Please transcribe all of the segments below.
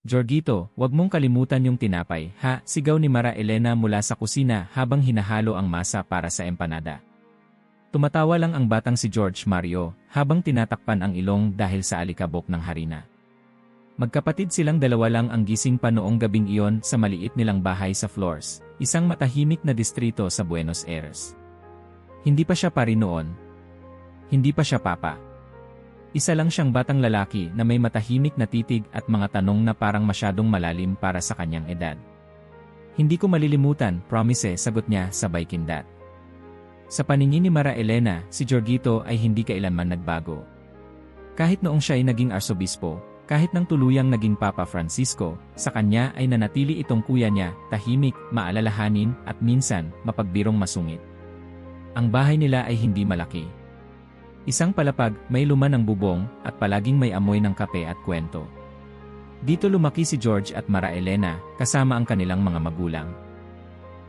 Jorgito, wag mong kalimutan yung tinapay, ha? Sigaw ni Mara Elena mula sa kusina habang hinahalo ang masa para sa empanada. Tumatawa lang ang batang si George Mario habang tinatakpan ang ilong dahil sa alikabok ng harina. Magkapatid silang dalawa lang ang gising pa noong gabing iyon sa maliit nilang bahay sa Flores, isang matahimik na distrito sa Buenos Aires. Hindi pa siya pari noon. Hindi pa siya papa. Isa lang siyang batang lalaki na may matahimik na titig at mga tanong na parang masyadong malalim para sa kanyang edad. Hindi ko malilimutan, promise, sagot niya sabay kindat. Sa paningin ni Mara Elena, si Jorgito ay hindi kailanman nagbago. Kahit noong siya ay naging arsobispo, kahit nang tuluyang naging Papa Francisco, sa kanya ay nanatili itong kuya niya, tahimik, maalalahanin, at minsan, mapagbirong masungit. Ang bahay nila ay hindi malaki. Isang palapag, may luman ng bubong, at palaging may amoy ng kape at kwento. Dito lumaki si George at Mara Elena, kasama ang kanilang mga magulang.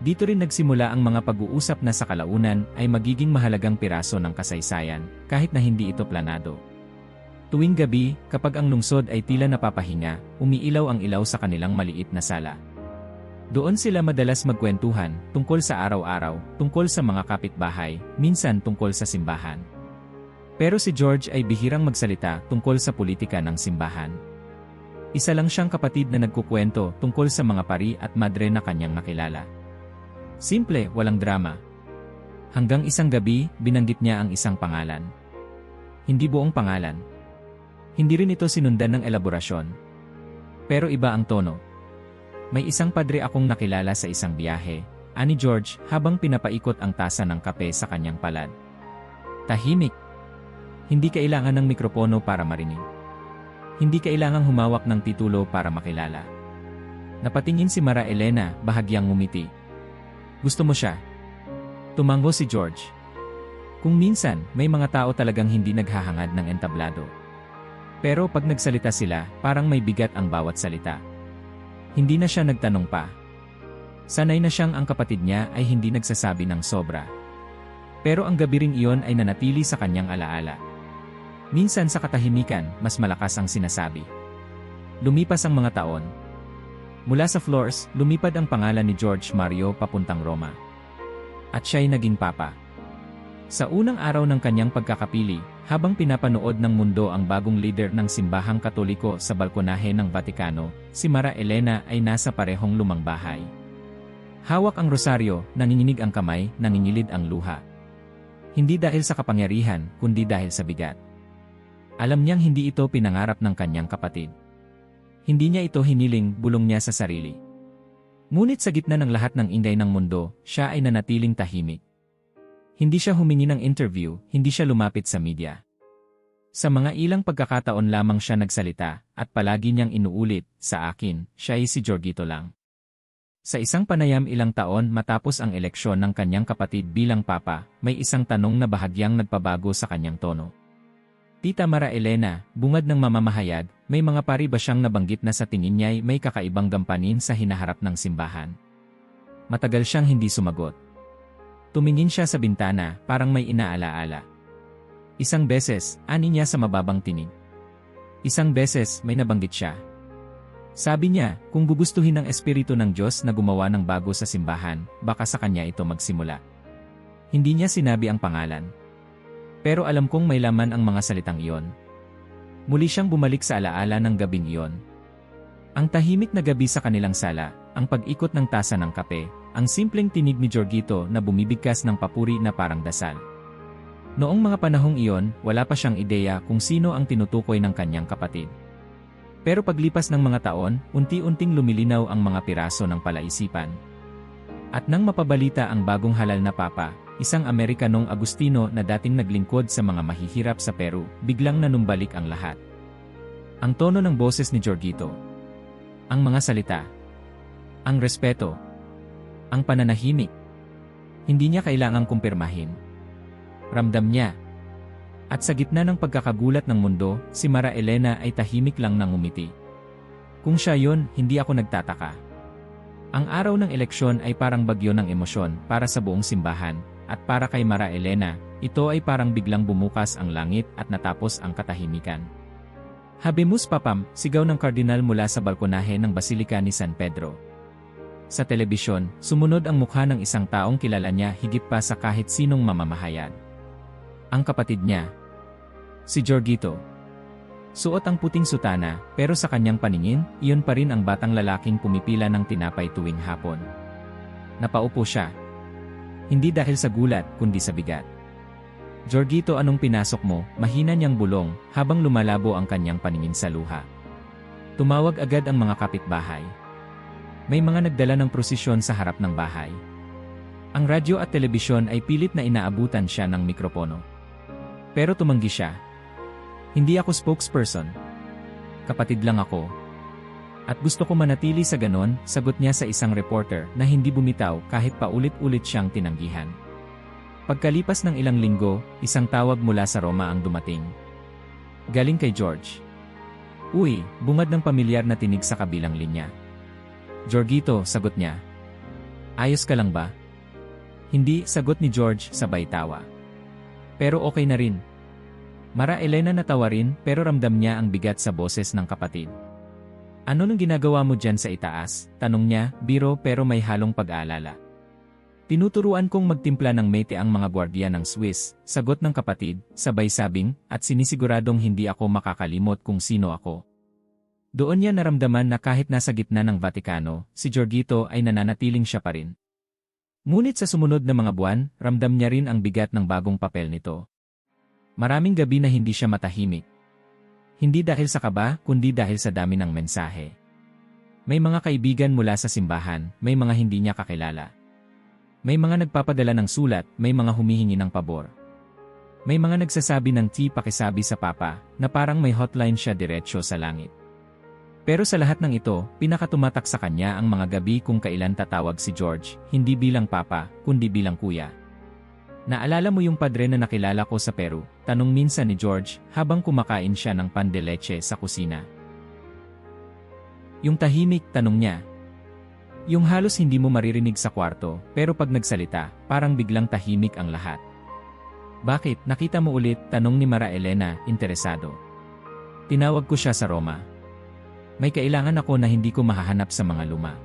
Dito rin nagsimula ang mga pag-uusap na sa kalaunan ay magiging mahalagang piraso ng kasaysayan, kahit na hindi ito planado. Tuwing gabi, kapag ang lungsod ay tila napapahinga, umiilaw ang ilaw sa kanilang maliit na sala. Doon sila madalas magkwentuhan, tungkol sa araw-araw, tungkol sa mga kapitbahay, minsan tungkol sa simbahan. Pero si George ay bihirang magsalita tungkol sa politika ng simbahan. Isa lang siyang kapatid na nagkukwento tungkol sa mga pari at madre na kanyang nakilala. Simple, walang drama. Hanggang isang gabi, binanggit niya ang isang pangalan. Hindi buong pangalan. Hindi rin ito sinundan ng elaborasyon. Pero iba ang tono. May isang padre akong nakilala sa isang biyahe, ani George habang pinapaikot ang tasa ng kape sa kanyang palad. Tahimik. Hindi kailangan ng mikropono para marinig. Hindi kailangang humawak ng titulo para makilala. Napatingin si Mara Elena, bahagyang ngumiti. Gusto mo siya? Tumango si George. Kung minsan, may mga tao talagang hindi naghahangad ng entablado. Pero pag nagsalita sila, parang may bigat ang bawat salita. Hindi na siya nagtanong pa. Sanay na siyang ang kapatid niya ay hindi nagsasabi ng sobra. Pero ang gabi ring iyon ay nanatili sa kanyang alaala. Minsan sa katahimikan, mas malakas ang sinasabi. Lumipas ang mga taon. Mula sa Flores, lumipad ang pangalan ni George Mario papuntang Roma. At siya'y naging papa. Sa unang araw ng kanyang pagkakapili, habang pinapanood ng mundo ang bagong leader ng simbahang Katoliko sa balkonahe ng Vatikano, si Mara Elena ay nasa parehong lumang bahay. Hawak ang rosaryo, nanginginig ang kamay, nangingilid ang luha. Hindi dahil sa kapangyarihan, kundi dahil sa bigat. Alam niyang hindi ito pinangarap ng kanyang kapatid. Hindi niya ito hiniling, bulong niya sa sarili. Ngunit sa gitna ng lahat ng inday ng mundo, siya ay nanatiling tahimik. Hindi siya humingi ng interview, hindi siya lumapit sa media. Sa mga ilang pagkakataon lamang siya nagsalita, at palagi niyang inuulit, sa akin, siya ay si Jorgito lang. Sa isang panayam ilang taon matapos ang eleksyon ng kanyang kapatid bilang papa, may isang tanong na bahagyang nagpabago sa kanyang tono. Tita Mara Elena, bungad ng mamamahayag, may mga pari ba siyang nabanggit na sa tingin niya'y may kakaibang gampanin sa hinaharap ng simbahan? Matagal siyang hindi sumagot. Tumingin siya sa bintana, parang may inaalaala. Isang beses, ani niya sa mababang tinig. Isang beses, may nabanggit siya. Sabi niya, kung gugustuhin ng Espiritu ng Diyos na gumawa ng bago sa simbahan, baka sa kanya ito magsimula. Hindi niya sinabi ang pangalan. Pero alam kong may laman ang mga salitang iyon. Muli siyang bumalik sa alaala ng gabing iyon. Ang tahimik na gabi sa kanilang sala, ang pag-ikot ng tasa ng kape, ang simpleng tinig ni Jorgito na bumibigkas ng papuri na parang dasal. Noong mga panahong iyon, wala pa siyang ideya kung sino ang tinutukoy ng kanyang kapatid. Pero paglipas ng mga taon, unti-unting lumilinaw ang mga piraso ng palaisipan. At nang mapabalita ang bagong halal na papa, isang Amerikanong Agustino na dating naglingkod sa mga mahihirap sa Peru, biglang nanumbalik ang lahat. Ang tono ng boses ni Jorgito. Ang mga salita. Ang respeto. Ang pananahimik. Hindi niya kailangang kumpirmahin. Ramdam niya. At sa gitna ng pagkakagulat ng mundo, si Mara Elena ay tahimik lang nang ngumiti. Kung siya yun, hindi ako nagtataka. Ang araw ng eleksyon ay parang bagyo ng emosyon para sa buong simbahan, at para kay Mara Elena, ito ay parang biglang bumukas ang langit at natapos ang katahimikan. Habemus Papam, sigaw ng kardinal mula sa balkonahe ng Basilika ni San Pedro. Sa telebisyon, sumunod ang mukha ng isang taong kilala niya higit pa sa kahit sinong mamamahayag. Ang kapatid niya, si Jorgito. Suot ang puting sutana, pero sa kanyang paningin, iyon pa rin ang batang lalaking pumipila ng tinapay tuwing hapon. Napaupo siya. Hindi dahil sa gulat, kundi sa bigat. Jorgito, anong pinasok mo? Mahina niyang bulong, habang lumalabo ang kanyang paningin sa luha. Tumawag agad ang mga kapitbahay. May mga nagdala ng prosesyon sa harap ng bahay. Ang radyo at telebisyon ay pilit na inaabutan siya ng mikropono. Pero tumanggi siya. Hindi ako spokesperson. Kapatid lang ako. At gusto ko manatili sa ganon, sagot niya sa isang reporter na hindi bumitaw kahit paulit-ulit siyang tinanggihan. Pagkalipas ng ilang linggo, isang tawag mula sa Roma ang dumating. Galing kay George. Uy, bungad ng pamilyar na tinig sa kabilang linya. Jorgito, sagot niya. Ayos ka lang ba? Hindi, sagot ni George sabay tawa. Pero okay na rin. Mara Elena natawa rin pero ramdam niya ang bigat sa boses ng kapatid. Ano nang ginagawa mo dyan sa itaas? Tanong niya, biro pero may halong pag-aalala. Tinuturuan kong magtimpla ng mete ang mga gwardiya ng Swiss, sagot ng kapatid, sabay sabing, at sinisiguradong hindi ako makakalimot kung sino ako. Doon niya naramdaman na kahit nasa gitna ng Vatikano, si Jorgito ay nananatiling siya pa rin. Ngunit sa sumunod na mga buwan, ramdam niya rin ang bigat ng bagong papel nito. Maraming gabi na hindi siya matahimik. Hindi dahil sa kaba, kundi dahil sa dami ng mensahe. May mga kaibigan mula sa simbahan, may mga hindi niya kakilala. May mga nagpapadala ng sulat, may mga humihingi ng pabor. May mga nagsasabi ng pakisabi sa papa, na parang may hotline siya diretsyo sa langit. Pero sa lahat ng ito, pinakatumatak sa kanya ang mga gabi kung kailan tatawag si George, hindi bilang papa, kundi bilang kuya. Naalala mo yung padre na nakilala ko sa Peru? Tanong minsan ni George habang kumakain siya ng pan de leche sa kusina. Yung tahimik, tanong niya. Yung halos hindi mo maririnig sa kwarto, pero pag nagsalita, parang biglang tahimik ang lahat. Bakit? Nakita mo ulit? Tanong ni Mara Elena, interesado. Tinawag ko siya sa Roma. May kailangan ako na hindi ko mahahanap sa mga luma.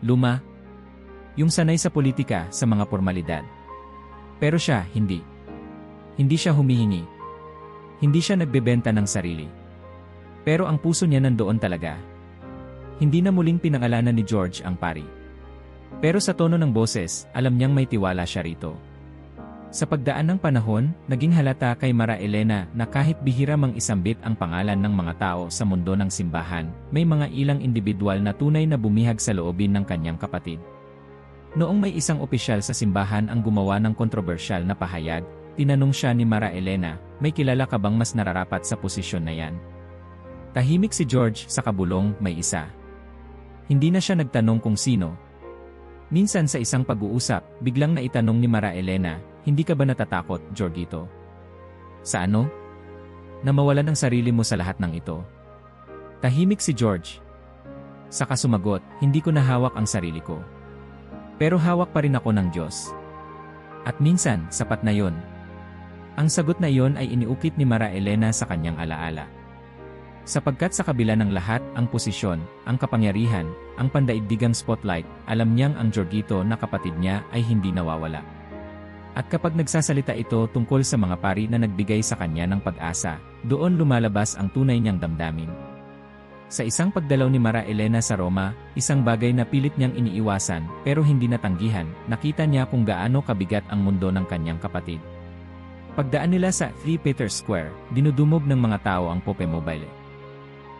Luma? Yung sanay sa politika, sa mga formalidad. Pero siya, hindi. Hindi siya humihingi. Hindi siya nagbebenta ng sarili. Pero ang puso niya nandoon talaga. Hindi na muling pinangalanan ni George ang pari. Pero sa tono ng boses, alam niyang may tiwala siya rito. Sa pagdaan ng panahon, naging halata kay Mara Elena na kahit bihira mang isambit ang pangalan ng mga tao sa mundo ng simbahan, may mga ilang individual na tunay na bumihag sa loobin ng kanyang kapatid. Noong may isang opisyal sa simbahan ang gumawa ng kontrobersyal na pahayag, tinanong siya ni Mara Elena, may kilala ka bang mas nararapat sa posisyon na yan? Tahimik si George, sa kabulong, may isa. Hindi na siya nagtanong kung sino. Minsan sa isang pag-uusap, biglang naitanong ni Mara Elena, hindi ka ba natatakot, Jorgito? Sa ano? Na mawalan ang sarili mo sa lahat ng ito. Tahimik si George. Saka sumagot, hindi ko nahawak ang sarili ko. Pero hawak pa rin ako ng Diyos. At minsan, sapat na yon. Ang sagot na yon ay iniukit ni Mara Elena sa kanyang alaala. Sapagkat sa kabila ng lahat, ang posisyon, ang kapangyarihan, ang pandaigdigang spotlight, alam niyang ang Jorgito na kapatid niya ay hindi nawawala. At kapag nagsasalita ito tungkol sa mga pari na nagbigay sa kanya ng pag-asa, doon lumalabas ang tunay niyang damdamin. Sa isang pagdalaw ni Mara Elena sa Roma, isang bagay na pilit niyang iniiwasan pero hindi natanggihan, nakita niya kung gaano kabigat ang mundo ng kanyang kapatid. Pagdaan nila sa 3 Peter's Square, dinudumog ng mga tao ang Pope Mobile.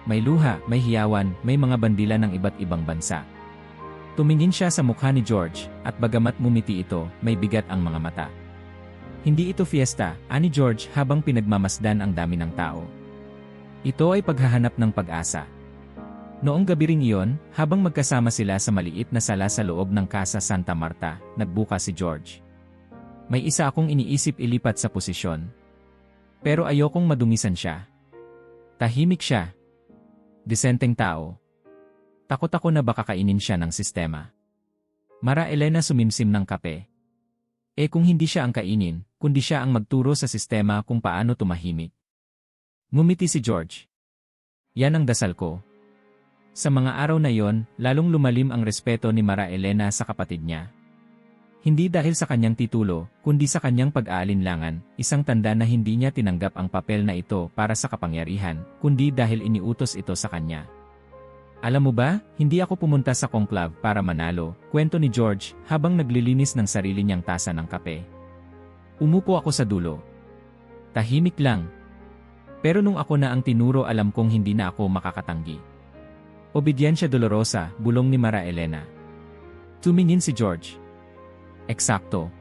May luha, may hiyawan, may mga bandila ng iba't ibang bansa. Tumingin siya sa mukha ni George, at bagamat mumiti ito, may bigat ang mga mata. Hindi ito fiesta, ani George habang pinagmamasdan ang dami ng tao. Ito ay paghahanap ng pag-asa. Noong gabi ring iyon, habang magkasama sila sa maliit na sala sa loob ng Casa Santa Marta, nagbuka si George. May isa akong iniisip ilipat sa posisyon. Pero ayokong madumisan siya. Tahimik siya. Disenteng tao. Takot ako na baka kainin siya ng sistema. Mara Elena sumimsim ng kape. Kung hindi siya ang kainin, kundi siya ang magturo sa sistema kung paano tumahimik. Ngumiti si George. Yan ang dasal ko. Sa mga araw na yon, lalong lumalim ang respeto ni Mara Elena sa kapatid niya. Hindi dahil sa kanyang titulo, kundi sa kanyang pag-aalinlangan, isang tanda na hindi niya tinanggap ang papel na ito para sa kapangyarihan, kundi dahil iniutos ito sa kanya. Alam mo ba, hindi ako pumunta sa conclave para manalo, kwento ni George habang naglilinis ng sarili niyang tasa ng kape. Umupo ako sa dulo. Tahimik lang. Pero nung ako na ang tinuro, alam kong hindi na ako makakatanggi. Obediensya dolorosa, bulong ni Mara Elena. Tumingin si George. Eksakto.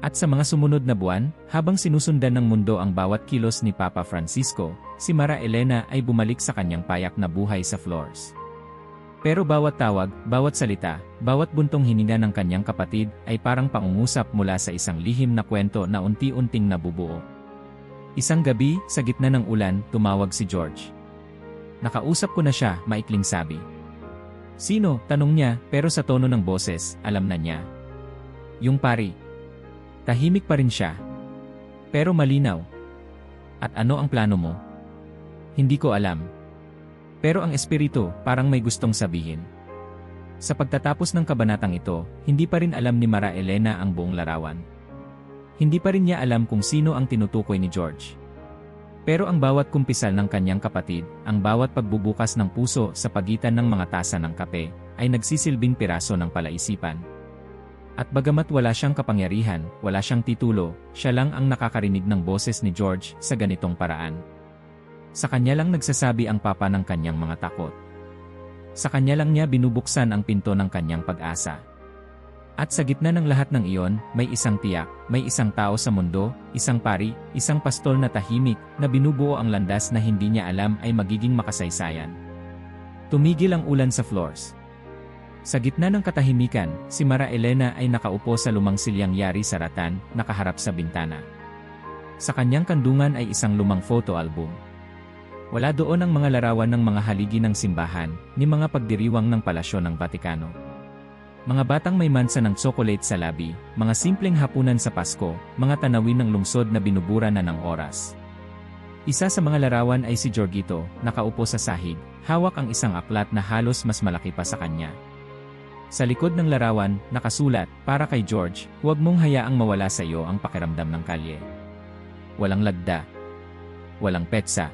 At sa mga sumunod na buwan, habang sinusundan ng mundo ang bawat kilos ni Papa Francisco, si Mara Elena ay bumalik sa kanyang payak na buhay sa Floors. Pero bawat tawag, bawat salita, bawat buntong hininga ng kanyang kapatid ay parang pangungusap mula sa isang lihim na kwento na unti-unting nabubuo. Isang gabi, sa gitna ng ulan, tumawag si George. Nakausap ko na siya, maikling sabi. Sino? Tanong niya, pero sa tono ng boses, alam na niya. Yung pari. Tahimik pa rin siya. Pero malinaw. At ano ang plano mo? Hindi ko alam. Pero ang espiritu, parang may gustong sabihin. Sa pagtatapos ng kabanatang ito, hindi pa rin alam ni Mara Elena ang buong larawan. Hindi pa rin niya alam kung sino ang tinutukoy ni George. Pero ang bawat kumpisal ng kanyang kapatid, ang bawat pagbubukas ng puso sa pagitan ng mga tasa ng kape, ay nagsisilbing piraso ng palaisipan. At bagamat wala siyang kapangyarihan, wala siyang titulo, siya lang ang nakakarinig ng boses ni George sa ganitong paraan. Sa kanya lang nagsasabi ang papa ng kanyang mga takot. Sa kanya lang niya binubuksan ang pinto ng kanyang pag-asa. At sa gitna ng lahat ng iyon, may isang tiyak, may isang tao sa mundo, isang pari, isang pastol na tahimik, na binubuo ang landas na hindi niya alam ay magiging makasaysayan. Tumigil ang ulan sa Floors. Sa gitna ng katahimikan, si Mara Elena ay nakaupo sa lumang silyang yari sa ratan, nakaharap sa bintana. Sa kanyang kandungan ay isang lumang photo album. Wala doon ang mga larawan ng mga haligi ng simbahan, ni mga pagdiriwang ng palasyo ng Vatikano. Mga batang may mansa ng tsokolate sa labi, mga simpleng hapunan sa Pasko, mga tanawin ng lungsod na binubura na ng oras. Isa sa mga larawan ay si Jorgito, nakaupo sa sahig, hawak ang isang aklat na halos mas malaki pa sa kanya. Sa likod ng larawan, nakasulat, para kay George, huwag mong hayaang mawala sa iyo ang pakiramdam ng kalye. Walang lagda. Walang petsa.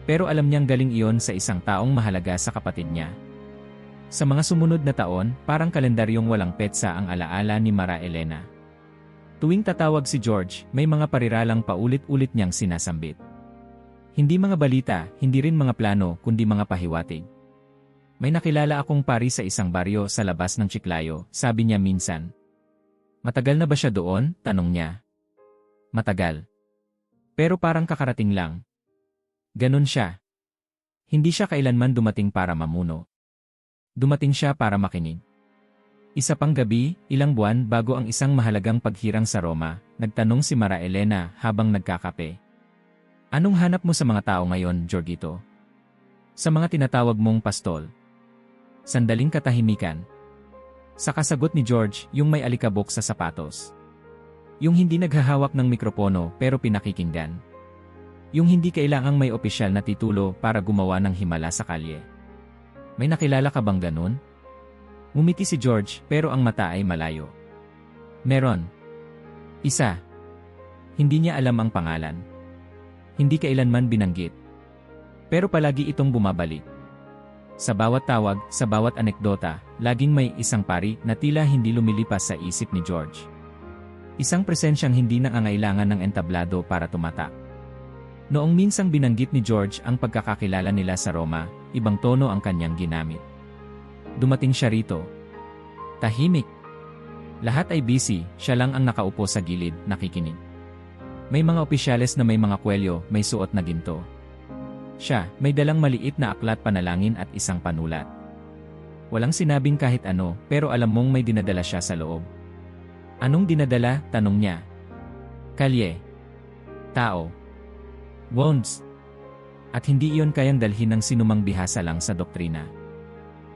Pero alam niyang galing iyon sa isang taong mahalaga sa kapatid niya. Sa mga sumunod na taon, parang kalendaryong walang petsa ang alaala ni Mara Elena. Tuwing tatawag si George, may mga pariralang paulit-ulit niyang sinasambit. Hindi mga balita, hindi rin mga plano, kundi mga pahiwatig. May nakilala akong pari sa isang baryo sa labas ng Chiclayo, sabi niya minsan. Matagal na ba siya doon? Tanong niya. Matagal. Pero parang kakarating lang. Ganon siya. Hindi siya kailanman dumating para mamuno. Dumating siya para makinig. Isa pang gabi, ilang buwan bago ang isang mahalagang paghirang sa Roma, nagtanong si Mara Elena habang nagkakape. Anong hanap mo sa mga tao ngayon, Jorgito? Sa mga tinatawag mong pastol. Sandaling katahimikan. Sa kasagot ni George, yung may alikabok sa sapatos. Yung hindi naghahawak ng mikropono pero pinakikinggan. Yung hindi kailangang may opisyal na titulo para gumawa ng himala sa kalye. May nakilala ka bang ganun? Ngumiti si George pero ang mata ay malayo. Meron. Isa. Hindi niya alam ang pangalan. Hindi kailanman binanggit. Pero palagi itong bumabalik. Sa bawat tawag, sa bawat anekdota, laging may isang pari na tila hindi lumilipas sa isip ni George. Isang presensyang hindi nangangailangan ng entablado para tumatak. Noong minsang binanggit ni George ang pagkakakilala nila sa Roma, ibang tono ang kanyang ginamit. Dumating siya rito. Tahimik. Lahat ay busy, siya lang ang nakaupo sa gilid, nakikinig. May mga opisyales na may mga kwelyo, may suot na ginto. Siya, may dalang maliit na aklat panalangin at isang panulat. Walang sinabing kahit ano, pero alam mong may dinadala siya sa loob. Anong dinadala? Tanong niya. Kalye. Tao. Wounds. At hindi iyon kayang dalhin ng sinumang bihasa lang sa doktrina.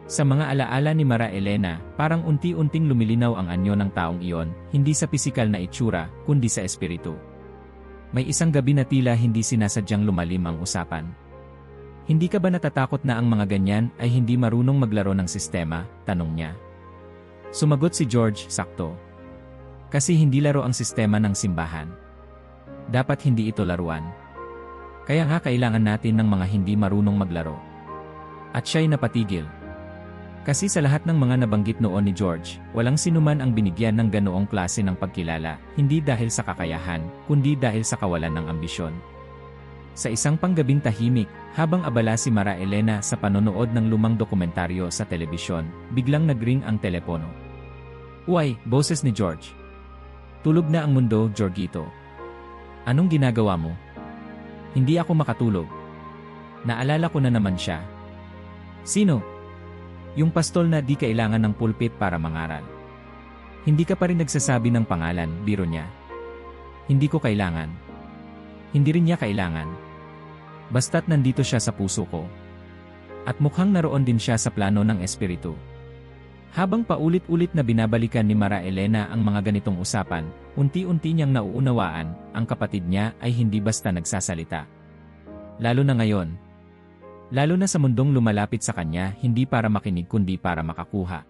Sa mga alaala ni Mara Elena, parang unti-unting lumilinaw ang anyo ng taong iyon, hindi sa pisikal na itsura, kundi sa espiritu. May isang gabi na tila hindi sinasadyang lumalim ang usapan. Hindi ka ba natatakot na ang mga ganyan ay hindi marunong maglaro ng sistema? Tanong niya. Sumagot si George, sakto. Kasi hindi laro ang sistema ng simbahan. Dapat hindi ito laruan. Kaya nga kailangan natin ng mga hindi marunong maglaro. At siya'y napatigil. Kasi sa lahat ng mga nabanggit noon ni George, walang sinuman ang binigyan ng ganoong klase ng pagkilala, hindi dahil sa kakayahan, kundi dahil sa kawalan ng ambisyon. Sa isang panggabing tahimik, habang abala si Mara Elena sa panonood ng lumang dokumentaryo sa telebisyon, biglang nagring ang telepono. Uy, boses ni George. Tulog na ang mundo, Jorgito. Anong ginagawa mo? Hindi ako makatulog. Naalala ko na naman siya. Sino? Yung pastol na di kailangan ng pulpit para mangaral. Hindi ka pa rin nagsasabi ng pangalan, biro niya. Hindi ko kailangan. Hindi rin niya kailangan. Basta't nandito siya sa puso ko. At mukhang naroon din siya sa plano ng espiritu. Habang paulit-ulit na binabalikan ni Mara Elena ang mga ganitong usapan, unti-unti niyang nauunawaan, ang kapatid niya ay hindi basta nagsasalita. Lalo na ngayon. Lalo na sa mundong lumalapit sa kanya, hindi para makinig kundi para makakuha.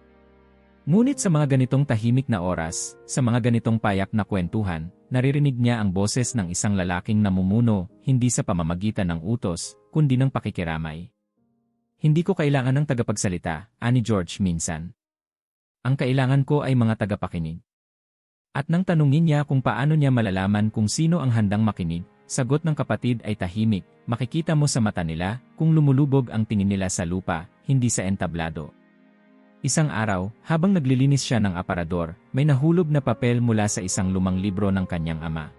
Ngunit sa mga ganitong tahimik na oras, sa mga ganitong payak na kwentuhan, naririnig niya ang boses ng isang lalaking namumuno, hindi sa pamamagitan ng utos, kundi ng pakikiramay. Hindi ko kailangan ng tagapagsalita, ani George minsan. Ang kailangan ko ay mga tagapakinig. At nang tanungin niya kung paano niya malalaman kung sino ang handang makinig, sagot ng kapatid ay tahimik, makikita mo sa mata nila kung lumulubog ang tingin nila sa lupa, hindi sa entablado. Isang araw, habang naglilinis siya ng aparador, may nahulog na papel mula sa isang lumang libro ng kanyang ama.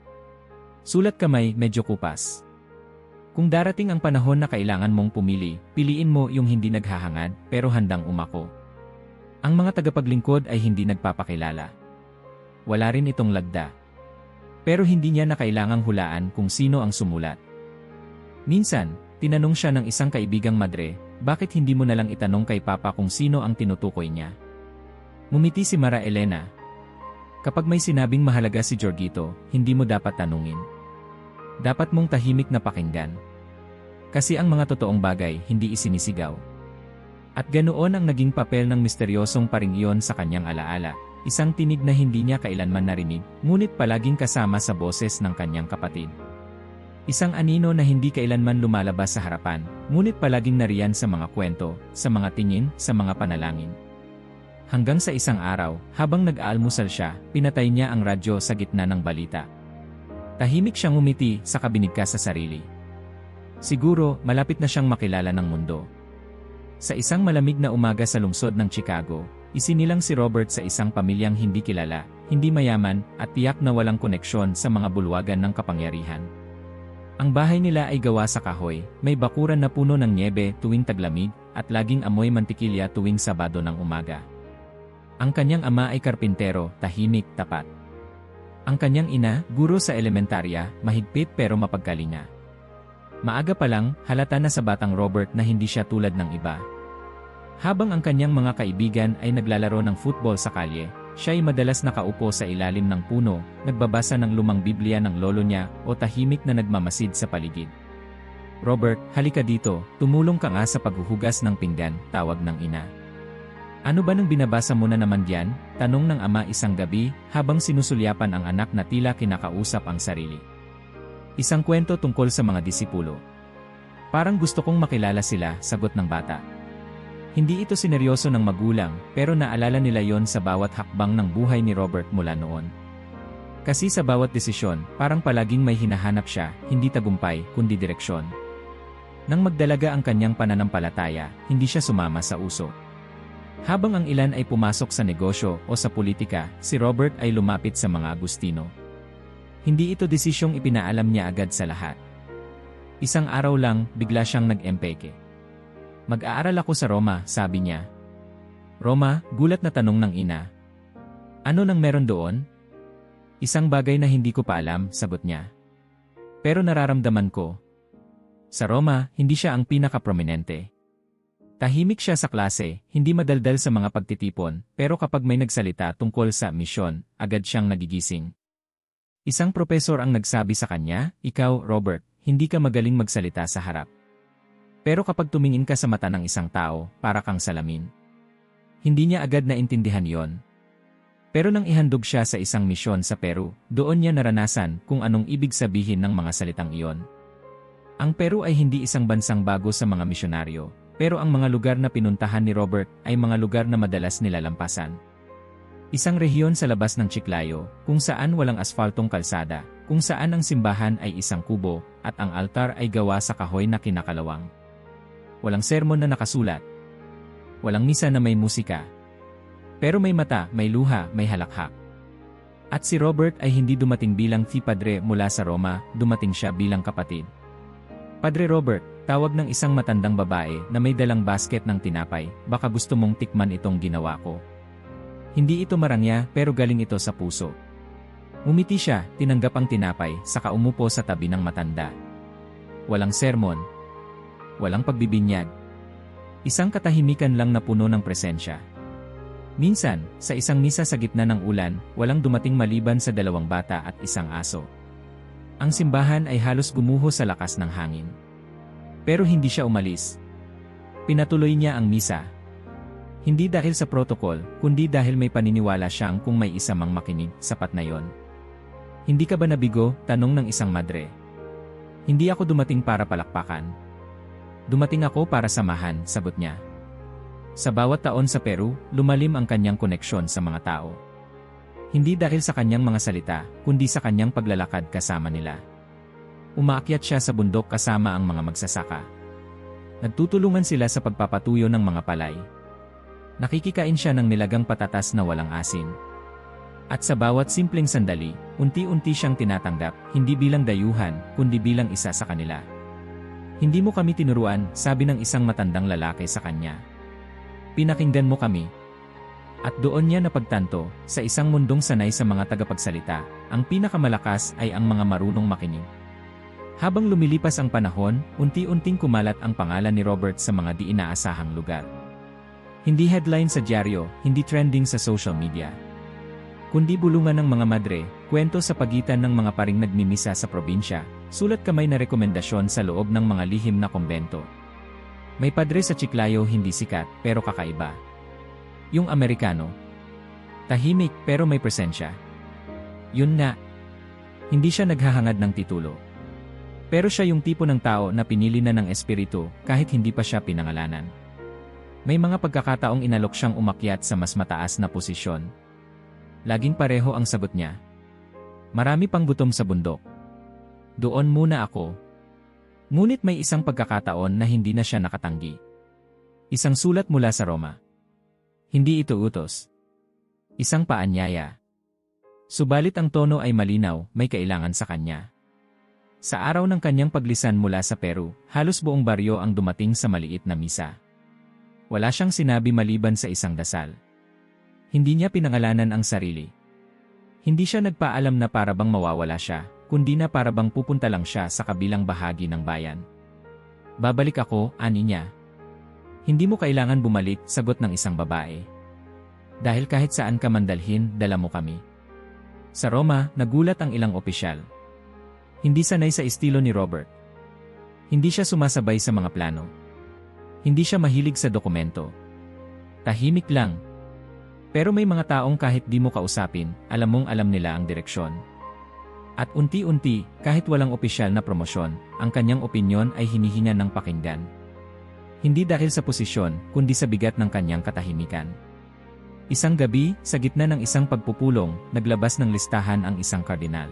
Sulat kamay, medyo kupas. Kung darating ang panahon na kailangan mong pumili, piliin mo yung hindi naghahangad pero handang umako. Ang mga tagapaglingkod ay hindi nagpapakilala. Wala rin itong lagda. Pero hindi niya na kailangang hulaan kung sino ang sumulat. Minsan, tinanong siya ng isang kaibigang madre, bakit hindi mo nalang itanong kay Papa kung sino ang tinutukoy niya? Ngumiti si Mara Elena. Kapag may sinabing mahalaga si Jorgito, hindi mo dapat tanungin. Dapat mong tahimik na pakinggan. Kasi ang mga totoong bagay hindi isinisigaw. At ganoon ang naging papel ng misteryosong paring iyon sa kanyang alaala. Isang tinig na hindi niya kailanman narinig, ngunit palaging kasama sa boses ng kanyang kapatid. Isang anino na hindi kailanman lumalabas sa harapan, ngunit palaging nariyan sa mga kwento, sa mga tingin, sa mga panalangin. Hanggang sa isang araw, habang nag-aalmusal siya, pinatay niya ang radyo sa gitna ng balita. Tahimik siyang umiti, saka binigkas sa sarili. Siguro, malapit na siyang makilala ng mundo. Sa isang malamig na umaga sa lungsod ng Chicago, isinilang si Robert sa isang pamilyang hindi kilala, hindi mayaman, at tiyak na walang koneksyon sa mga bulwagan ng kapangyarihan. Ang bahay nila ay gawa sa kahoy, may bakuran na puno ng niebe tuwing taglamig, at laging amoy mantikilya tuwing Sabado ng umaga. Ang kanyang ama ay karpintero, tahimik, tapat. Ang kanyang ina, guro sa elementarya, mahigpit pero mapagkalinga. Maaga pa lang, halata na sa batang Robert na hindi siya tulad ng iba. Habang ang kanyang mga kaibigan ay naglalaro ng football sa kalye, siya ay madalas nakaupo sa ilalim ng puno, nagbabasa ng lumang Biblia ng lolo niya o tahimik na nagmamasid sa paligid. Robert, halika dito, tumulong ka nga sa paghuhugas ng pinggan, tawag ng ina. Ano ba nang binabasa mo na naman diyan? Tanong ng ama isang gabi, habang sinusulyapan ang anak na tila kinakausap ang sarili. Isang kwento tungkol sa mga disipulo. Parang gusto kong makilala sila, sagot ng bata. Hindi ito sineryoso ng magulang, pero naalala nila yon sa bawat hakbang ng buhay ni Robert mula noon. Kasi sa bawat desisyon, parang palaging may hinahanap siya, hindi tagumpay, kundi direksyon. Nang magdalaga ang kanyang pananampalataya, hindi siya sumama sa uso. Habang ang ilan ay pumasok sa negosyo o sa politika, si Robert ay lumapit sa mga Agustino. Hindi ito desisyong ipinaalam niya agad sa lahat. Isang araw lang, bigla siyang nag-empeke. Mag-aaral ako sa Roma, sabi niya. Roma, gulat na tanong ng ina. Ano nang meron doon? Isang bagay na hindi ko pa alam, sagot niya. Pero nararamdaman ko. Sa Roma, hindi siya ang pinaka-prominente. Tahimik siya sa klase, hindi madaldal sa mga pagtitipon, pero kapag may nagsalita tungkol sa misyon, agad siyang nagigising. Isang propesor ang nagsabi sa kanya, ikaw, Robert, hindi ka magaling magsalita sa harap. Pero kapag tumingin ka sa mata ng isang tao, para kang salamin. Hindi niya agad naintindihan yon. Pero nang ihandog siya sa isang misyon sa Peru, doon niya naranasan kung anong ibig sabihin ng mga salitang iyon. Ang Peru ay hindi isang bansang bago sa mga misyonaryo, pero ang mga lugar na pinuntahan ni Robert ay mga lugar na madalas nilalampasan. Isang rehiyon sa labas ng Chiclayo, kung saan walang asfaltong kalsada, kung saan ang simbahan ay isang kubo, at ang altar ay gawa sa kahoy na kinakalawang. Walang sermon na nakasulat. Walang misa na may musika. Pero may mata, may luha, may halakhak. At si Robert ay hindi dumating bilang padre mula sa Roma, dumating siya bilang kapatid. Padre Robert, tawag ng isang matandang babae na may dalang basket ng tinapay, baka gusto mong tikman itong ginawa ko. Hindi ito marangya, pero galing ito sa puso. Umiti siya, tinanggap ang tinapay, saka umupo sa tabi ng matanda. Walang sermon. Walang pagbibinyag. Isang katahimikan lang na puno ng presensya. Minsan, sa isang misa sa gitna ng ulan, walang dumating maliban sa 2 bata at isang aso. Ang simbahan ay halos gumuho sa lakas ng hangin. Pero hindi siya umalis. Pinatuloy niya ang misa. Hindi dahil sa protocol, kundi dahil may paniniwala siyang kung may isa mang makinig, sapat na yon. Hindi ka ba nabigo? Tanong ng isang madre. Hindi ako dumating para palakpakan. Dumating ako para samahan, sagot niya. Sa bawat taon sa Peru, lumalim ang kanyang koneksyon sa mga tao. Hindi dahil sa kanyang mga salita, kundi sa kanyang paglalakad kasama nila. Umaakyat siya sa bundok kasama ang mga magsasaka. Nagtutulungan sila sa pagpapatuyo ng mga palay. Nakikikain siya ng nilagang patatas na walang asin. At sa bawat simpleng sandali, unti-unti siyang tinatanggap, hindi bilang dayuhan, kundi bilang isa sa kanila. Hindi mo kami tinuruan, sabi ng isang matandang lalaki sa kanya. Pinakinggan mo kami. At doon niya napagtanto, sa isang mundong sanay sa mga tagapagsalita, ang pinakamalakas ay ang mga marunong makinig. Habang lumilipas ang panahon, unti-unting kumalat ang pangalan ni Robert sa mga di inaasahang lugar. Hindi headline sa dyaryo, hindi trending sa social media. Kundi bulungan ng mga madre, kwento sa pagitan ng mga paring nagmimisa sa probinsya, sulat kamay na rekomendasyon sa loob ng mga lihim na kumbento. May padre sa Chiclayo hindi sikat, pero kakaiba. Yung Amerikano. Tahimik, pero may presensya. Yun nga. Hindi siya naghahangad ng titulo. Pero siya yung tipo ng tao na pinili na ng espiritu, kahit hindi pa siya pinangalanan. May mga pagkakataong inalok siyang umakyat sa mas mataas na posisyon. Laging pareho ang sagot niya. Marami pang gutom sa bundok. Doon muna ako. Ngunit may isang pagkakataon na hindi na siya nakatanggi. Isang sulat mula sa Roma. Hindi ito utos. Isang paanyaya. Subalit ang tono ay malinaw, may kailangan sa kanya. Sa araw ng kanyang paglisan mula sa Peru, halos buong baryo ang dumating sa maliit na misa. Wala siyang sinabi maliban sa isang dasal. Hindi niya pinangalanan ang sarili. Hindi siya nagpaalam na parabang mawawala siya, kundi na parabang pupunta lang siya sa kabilang bahagi ng bayan. Babalik ako, ani niya. Hindi mo kailangan bumalik, sagot ng isang babae. Dahil kahit saan ka mandalhin, dala mo kami. Sa Roma, nagulat ang ilang opisyal. Hindi sanay sa estilo ni Robert. Hindi siya sumasabay sa mga plano. Hindi siya mahilig sa dokumento. Tahimik lang. Pero may mga taong kahit di mo kausapin, alam mong alam nila ang direksyon. At unti-unti, kahit walang opisyal na promosyon, ang kanyang opinyon ay hinihinga ng pakinggan. Hindi dahil sa posisyon, kundi sa bigat ng kanyang katahimikan. Isang gabi, sa gitna ng isang pagpupulong, naglabas ng listahan ang isang kardinal.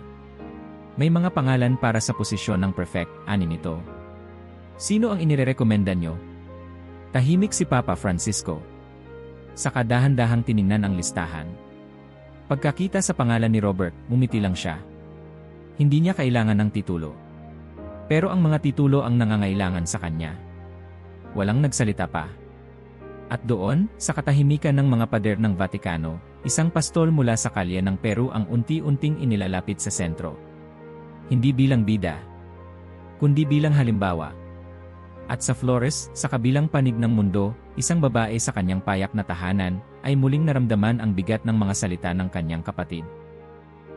May mga pangalan para sa posisyon ng prefect, ani nito. Sino ang inirekomenda nyo? Tahimik si Papa Francisco. Saka dahan-dahang tiningnan ang listahan. Pagkakita sa pangalan ni Robert, ngumiti lang siya. Hindi niya kailangan ng titulo. Pero ang mga titulo ang nangangailangan sa kanya. Walang nagsalita pa. At doon, sa katahimikan ng mga pader ng Vatikano, isang pastol mula sa kalye ng Peru ang unti-unting inilalapit sa sentro. Hindi bilang bida, kundi bilang halimbawa. At sa Flores, sa kabilang panig ng mundo, isang babae sa kanyang payak na tahanan, ay muling naramdaman ang bigat ng mga salita ng kanyang kapatid.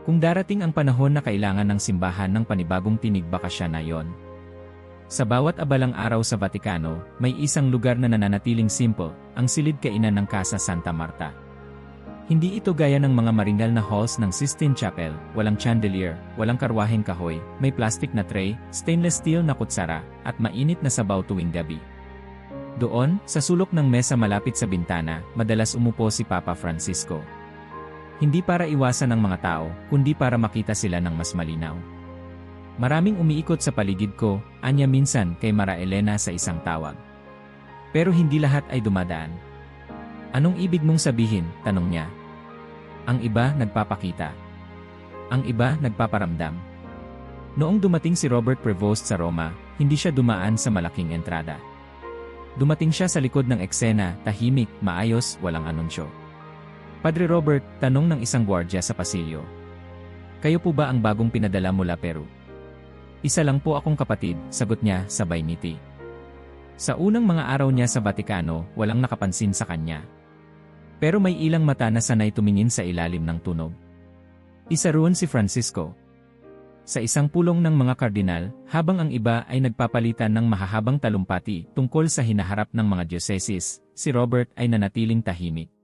Kung darating ang panahon na kailangan ng simbahan ng panibagong tinig, baka siya na yon. Sa bawat abalang araw sa Vatikano, may isang lugar na nananatiling simple, ang silid kainan ng Casa Santa Marta. Hindi ito gaya ng mga maringal na halls ng Sistine Chapel, walang chandelier, walang karwaheng kahoy, may plastic na tray, stainless steel na kutsara, at mainit na sabaw tuwing gabi. Doon, sa sulok ng mesa malapit sa bintana, madalas umupo si Papa Francisco. Hindi para iwasan ng mga tao, kundi para makita sila ng mas malinaw. Maraming umiikot sa paligid ko, anya minsan kay Mara Elena sa isang tawag. Pero hindi lahat ay dumadaan. Anong ibig mong sabihin? Tanong niya. Ang iba nagpapakita. Ang iba nagpaparamdam. Noong dumating si Robert Prevost sa Roma, hindi siya dumaan sa malaking entrada. Dumating siya sa likod ng eksena, tahimik, maayos, walang anunsyo. Padre Robert, tanong ng isang gwardya sa pasilyo. Kayo po ba ang bagong pinadala mula Peru? Isa lang po akong kapatid, sagot niya, sabay ngiti. Sa unang mga araw niya sa Vatikano, walang nakapansin sa kanya. Pero may ilang mata na sanay tumingin sa ilalim ng tunog. Isa roon si Francisco. Sa isang pulong ng mga kardinal, habang ang iba ay nagpapalitan ng mahahabang talumpati tungkol sa hinaharap ng mga dioceses, si Robert ay nanatiling tahimik.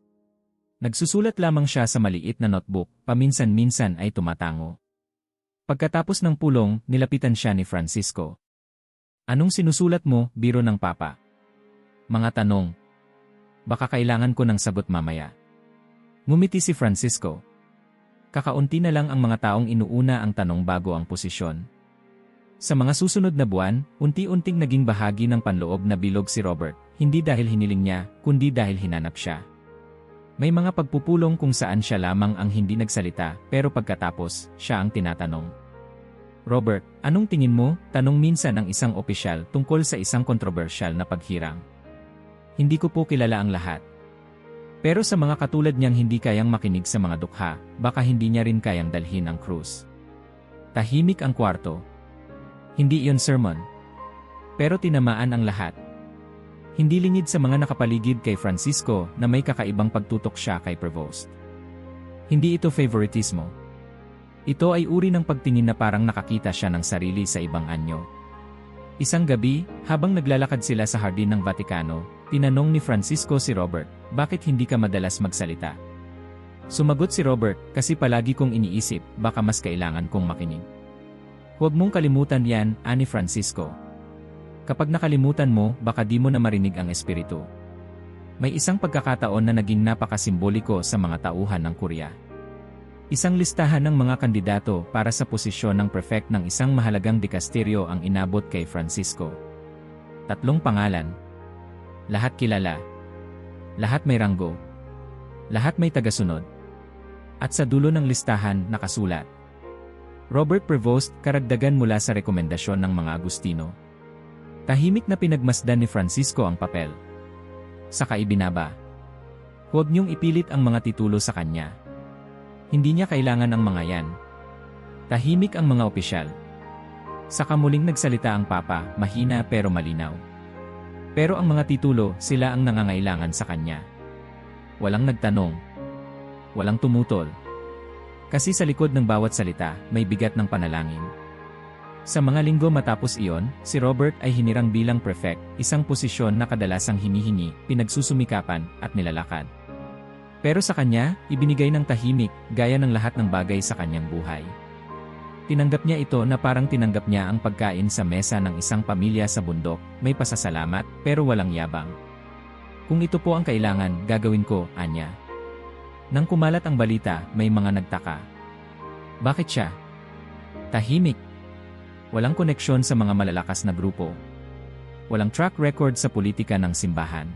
Nagsusulat lamang siya sa maliit na notebook, paminsan-minsan ay tumatango. Pagkatapos ng pulong, nilapitan siya ni Francisco. Anong sinusulat mo, biro ng Papa? Mga tanong. Baka kailangan ko ng sagot mamaya. Ngumiti si Francisco. Kakaunti na lang ang mga taong inuuna ang tanong bago ang posisyon. Sa mga susunod na buwan, unti-unting naging bahagi ng panloob na bilog si Robert, hindi dahil hiniling niya, kundi dahil hinanap siya. May mga pagpupulong kung saan siya lamang ang hindi nagsalita, pero pagkatapos, siya ang tinatanong. Robert, anong tingin mo? Tanong minsan ang isang opisyal tungkol sa isang kontrobersyal na paghirang. Hindi ko po kilala ang lahat. Pero sa mga katulad niyang hindi kayang makinig sa mga dukha, baka hindi niya rin kayang dalhin ang krus. Tahimik ang kwarto. Hindi iyon sermon. Pero tinamaan ang lahat. Hindi lingid sa mga nakapaligid kay Francisco na may kakaibang pagtutok siya kay Prevost. Hindi ito favoritismo. Ito ay uri ng pagtingin na parang nakakita siya ng sarili sa ibang anyo. Isang gabi, habang naglalakad sila sa hardin ng Vatikano, tinanong ni Francisco si Robert, bakit hindi ka madalas magsalita? Sumagot si Robert, kasi palagi kong iniisip, baka mas kailangan kong makinig. Huwag mong kalimutan yan, ani Francisco. Kapag nakalimutan mo, baka di mo na marinig ang espiritu. May isang pagkakataon na naging napakasimboliko sa mga tauhan ng Korea. Isang listahan ng mga kandidato para sa posisyon ng prefect ng isang mahalagang dikasteryo ang inabot kay Francisco. 3 pangalan. Lahat kilala. Lahat may ranggo. Lahat may tagasunod. At sa dulo ng listahan, nakasulat. Robert Prevost, karagdagan mula sa rekomendasyon ng mga Agustino. Tahimik na pinagmasdan ni Francisco ang papel. Saka ibinaba. Huwag niyong ipilit ang mga titulo sa kanya. Hindi niya kailangan ang mga yan. Tahimik ang mga opisyal. Saka muling nagsalita ang Papa, mahina pero malinaw. Pero ang mga titulo, sila ang nangangailangan sa kanya. Walang nagtanong. Walang tumutol. Kasi sa likod ng bawat salita, may bigat ng panalangin. Sa mga linggo matapos iyon, si Robert ay hinirang bilang prefect, isang posisyon na kadalasang hinihingi, pinagsusumikapan, at nilalakad. Pero sa kanya, ibinigay ng tahimik, gaya ng lahat ng bagay sa kanyang buhay. Tinanggap niya ito na parang tinanggap niya ang pagkain sa mesa ng isang pamilya sa bundok, may pasasalamat, pero walang yabang. Kung ito po ang kailangan, gagawin ko, anya. Nang kumalat ang balita, may mga nagtaka. Bakit siya? Tahimik. Walang koneksyon sa mga malalakas na grupo. Walang track record sa politika ng simbahan.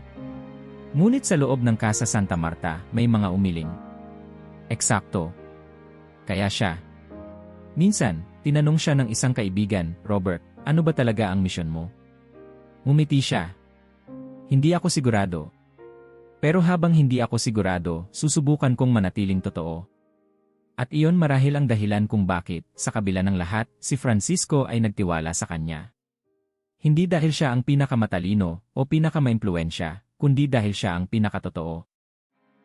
Ngunit sa loob ng Casa Santa Marta, may mga umiling. Eksakto. Kaya siya. Minsan, tinanong siya ng isang kaibigan, Robert, ano ba talaga ang misyon mo? Ngumiti siya. Hindi ako sigurado. Pero habang hindi ako sigurado, susubukan kong manatiling totoo. At iyon marahil ang dahilan kung bakit, sa kabila ng lahat, si Francisco ay nagtiwala sa kanya. Hindi dahil siya ang pinakamatalino o pinakamaimpluwensya, kundi dahil siya ang pinakatotoo.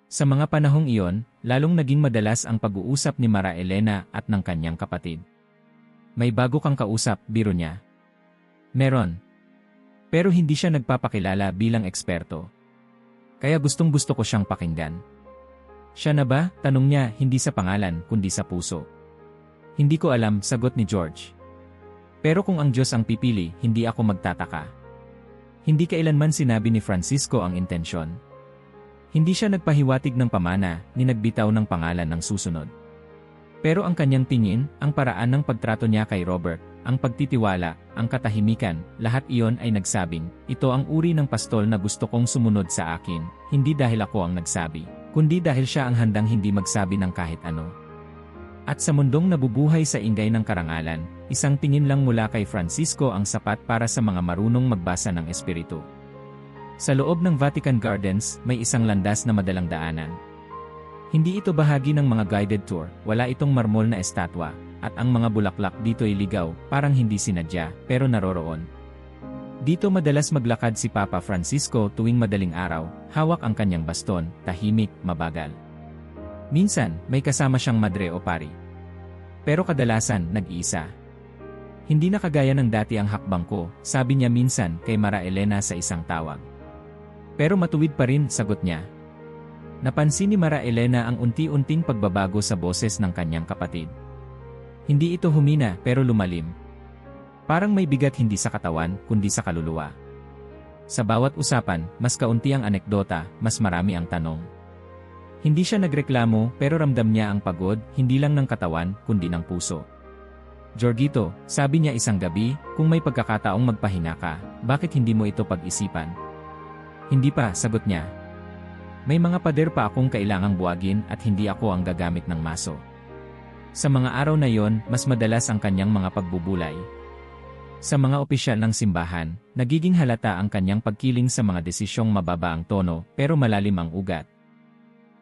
Sa mga panahong iyon, lalong naging madalas ang pag-uusap ni Mara Elena at ng kanyang kapatid. May bago kang kausap, biro niya. Meron. Pero hindi siya nagpapakilala bilang eksperto. Kaya gustong-gusto ko siyang pakinggan. Siya na ba? Tanong niya, hindi sa pangalan, kundi sa puso. Hindi ko alam, sagot ni George. Pero kung ang Diyos ang pipili, hindi ako magtataka. Hindi kailanman sinabi ni Francisco ang intensyon. Hindi siya nagpahiwatig ng pamana, ni nagbitaw ng pangalan ng susunod. Pero ang kanyang tingin, ang paraan ng pagtrato niya kay Robert, ang pagtitiwala, ang katahimikan, lahat iyon ay nagsabing, ito ang uri ng pastol na gusto kong sumunod sa akin, hindi dahil ako ang nagsabi, kundi dahil siya ang handang hindi magsabi ng kahit ano. At sa mundong nabubuhay sa ingay ng karangalan, isang tingin lang mula kay Francisco ang sapat para sa mga marunong magbasa ng Espiritu. Sa loob ng Vatican Gardens, may isang landas na madalang daanan. Hindi ito bahagi ng mga guided tour, wala itong marmol na estatwa, at ang mga bulaklak dito'y ligaw, parang hindi sinadya, pero naroroon. Dito madalas maglakad si Papa Francisco tuwing madaling araw, hawak ang kanyang baston, tahimik, mabagal. Minsan, may kasama siyang madre o pari. Pero kadalasan, nag-iisa. Hindi na kagaya ng dati ang hakbang ko, sabi niya minsan kay Mara Elena sa isang tawag. Pero matuwid pa rin, sagot niya. Napansin ni Mara Elena ang unti-unting pagbabago sa boses ng kanyang kapatid. Hindi ito humina pero lumalim. Parang may bigat hindi sa katawan, kundi sa kaluluwa. Sa bawat usapan, mas kaunti ang anekdota, mas marami ang tanong. Hindi siya nagreklamo pero ramdam niya ang pagod, hindi lang ng katawan, kundi ng puso. Jorgito, sabi niya isang gabi, kung may pagkakataong magpahinga ka, bakit hindi mo ito pag-isipan? Hindi pa, sagot niya. May mga pader pa akong kailangang buwagin at hindi ako ang gagamit ng maso. Sa mga araw na yon, mas madalas ang kanyang mga pagbubulay. Sa mga opisyal ng simbahan, nagiging halata ang kanyang pagkiling sa mga desisyong mababa ang tono pero malalim ang ugat.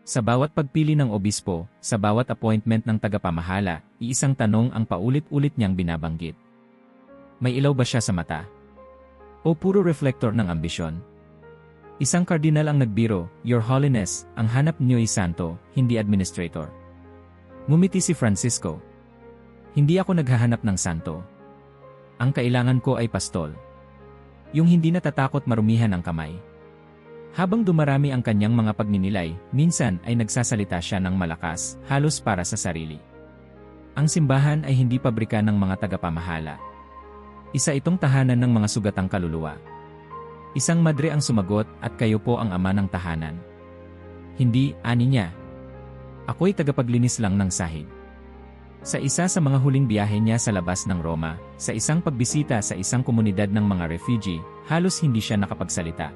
Sa bawat pagpili ng obispo, sa bawat appointment ng tagapamahala, iisang tanong ang paulit-ulit niyang binabanggit. May ilaw ba siya sa mata? O puro reflektor ng ambisyon? Isang kardinal ang nagbiro, Your Holiness, ang hanap niyo'y santo, hindi administrator. Ngumiti si Francisco. Hindi ako naghahanap ng santo. Ang kailangan ko ay pastol. Yung hindi natatakot marumihan ang kamay. Habang dumarami ang kanyang mga pagninilay, minsan ay nagsasalita siya ng malakas, halos para sa sarili. Ang simbahan ay hindi pabrika ng mga tagapamahala. Isa itong tahanan ng mga sugatang kaluluwa. Isang madre ang sumagot at kayo po ang ama ng tahanan. Hindi, ani niya. Ako'y tagapaglinis lang ng sahig. Sa isa sa mga huling biyahe niya sa labas ng Roma, sa isang pagbisita sa isang komunidad ng mga refugee, halos hindi siya nakapagsalita.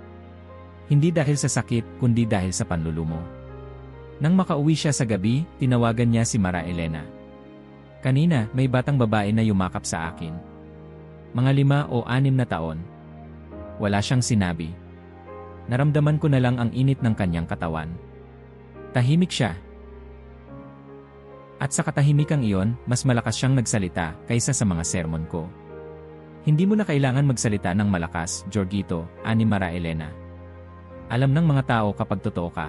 Hindi dahil sa sakit, kundi dahil sa panlulumo. Nang makauwi siya sa gabi, tinawagan niya si Mara Elena. Kanina, may batang babae na yumakap sa akin. Mga 5 o 6 na taon. Wala siyang sinabi. Naramdaman ko na lang ang init ng kanyang katawan. Tahimik siya. At sa katahimikang iyon, mas malakas siyang nagsalita kaysa sa mga sermon ko. Hindi mo na kailangan magsalita ng malakas, Jorgito, ani Mara Elena. Alam ng mga tao kapag totoo ka.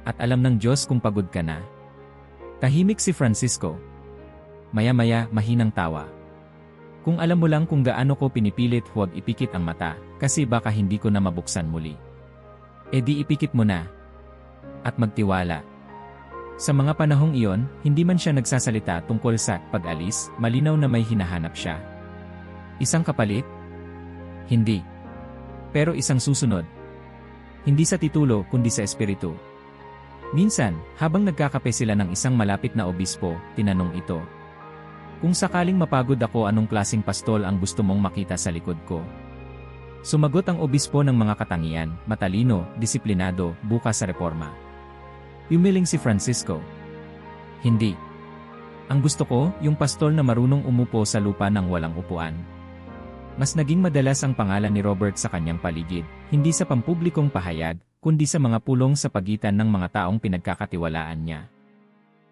At alam ng Diyos kung pagod ka na. Tahimik si Francisco. Maya-maya, mahinang tawa. Kung alam mo lang kung gaano ko pinipilit huwag ipikit ang mata, kasi baka hindi ko na mabuksan muli. E di ipikit mo na. At magtiwala. Sa mga panahong iyon, hindi man siya nagsasalita tungkol sa pag-alis, malinaw na may hinahanap siya. Isang kapalit? Hindi. Pero isang susunod. Hindi sa titulo kundi sa espiritu. Minsan, habang nagkakape sila ng isang malapit na obispo, tinanong ito. Kung sakaling mapagod ako, anong klaseng pastol ang gusto mong makita sa likod ko? Sumagot ang obispo ng mga katangian, matalino, disiplinado, bukas sa reforma. Yumiling si Francisco. Hindi. Ang gusto ko, yung pastol na marunong umupo sa lupa ng walang upuan. Mas naging madalas ang pangalan ni Robert sa kanyang paligid, hindi sa pampublikong pahayag, kundi sa mga pulong sa pagitan ng mga taong pinagkakatiwalaan niya.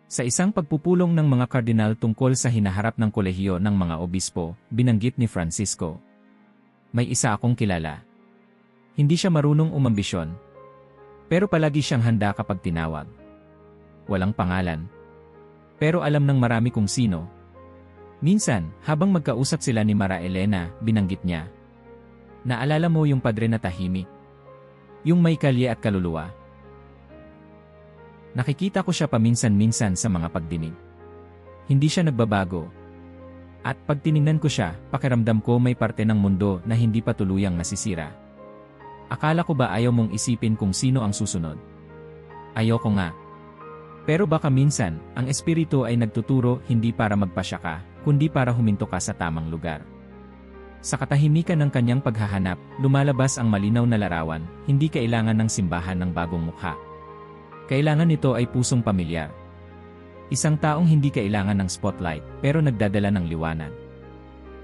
Sa isang pagpupulong ng mga kardinal tungkol sa hinaharap ng kolehiyo ng mga obispo, binanggit ni Francisco. May isa akong kilala. Hindi siya marunong umambisyon. Pero palagi siyang handa kapag tinawag. Walang pangalan. Pero alam ng marami kung sino. Minsan, habang magkausap sila ni Mara Elena, binanggit niya. Naalala mo yung padre na tahimik? Yung may kalye at kaluluwa? Nakikita ko siya paminsan-minsan sa mga pagdinig. Hindi siya nagbabago. At pag tiningnan ko siya, pakiramdam ko may parte ng mundo na hindi pa tuluyang nasisira. Akala ko ba ayaw mong isipin kung sino ang susunod? Ayoko nga. Pero baka minsan, ang espiritu ay nagtuturo hindi para magpasya ka, kundi para huminto ka sa tamang lugar. Sa katahimikan ng kanyang paghahanap, lumalabas ang malinaw na larawan, hindi kailangan ng simbahan ng bagong mukha. Kailangan nito ay pusong pamilyar. Isang taong hindi kailangan ng spotlight, pero nagdadala ng liwanag.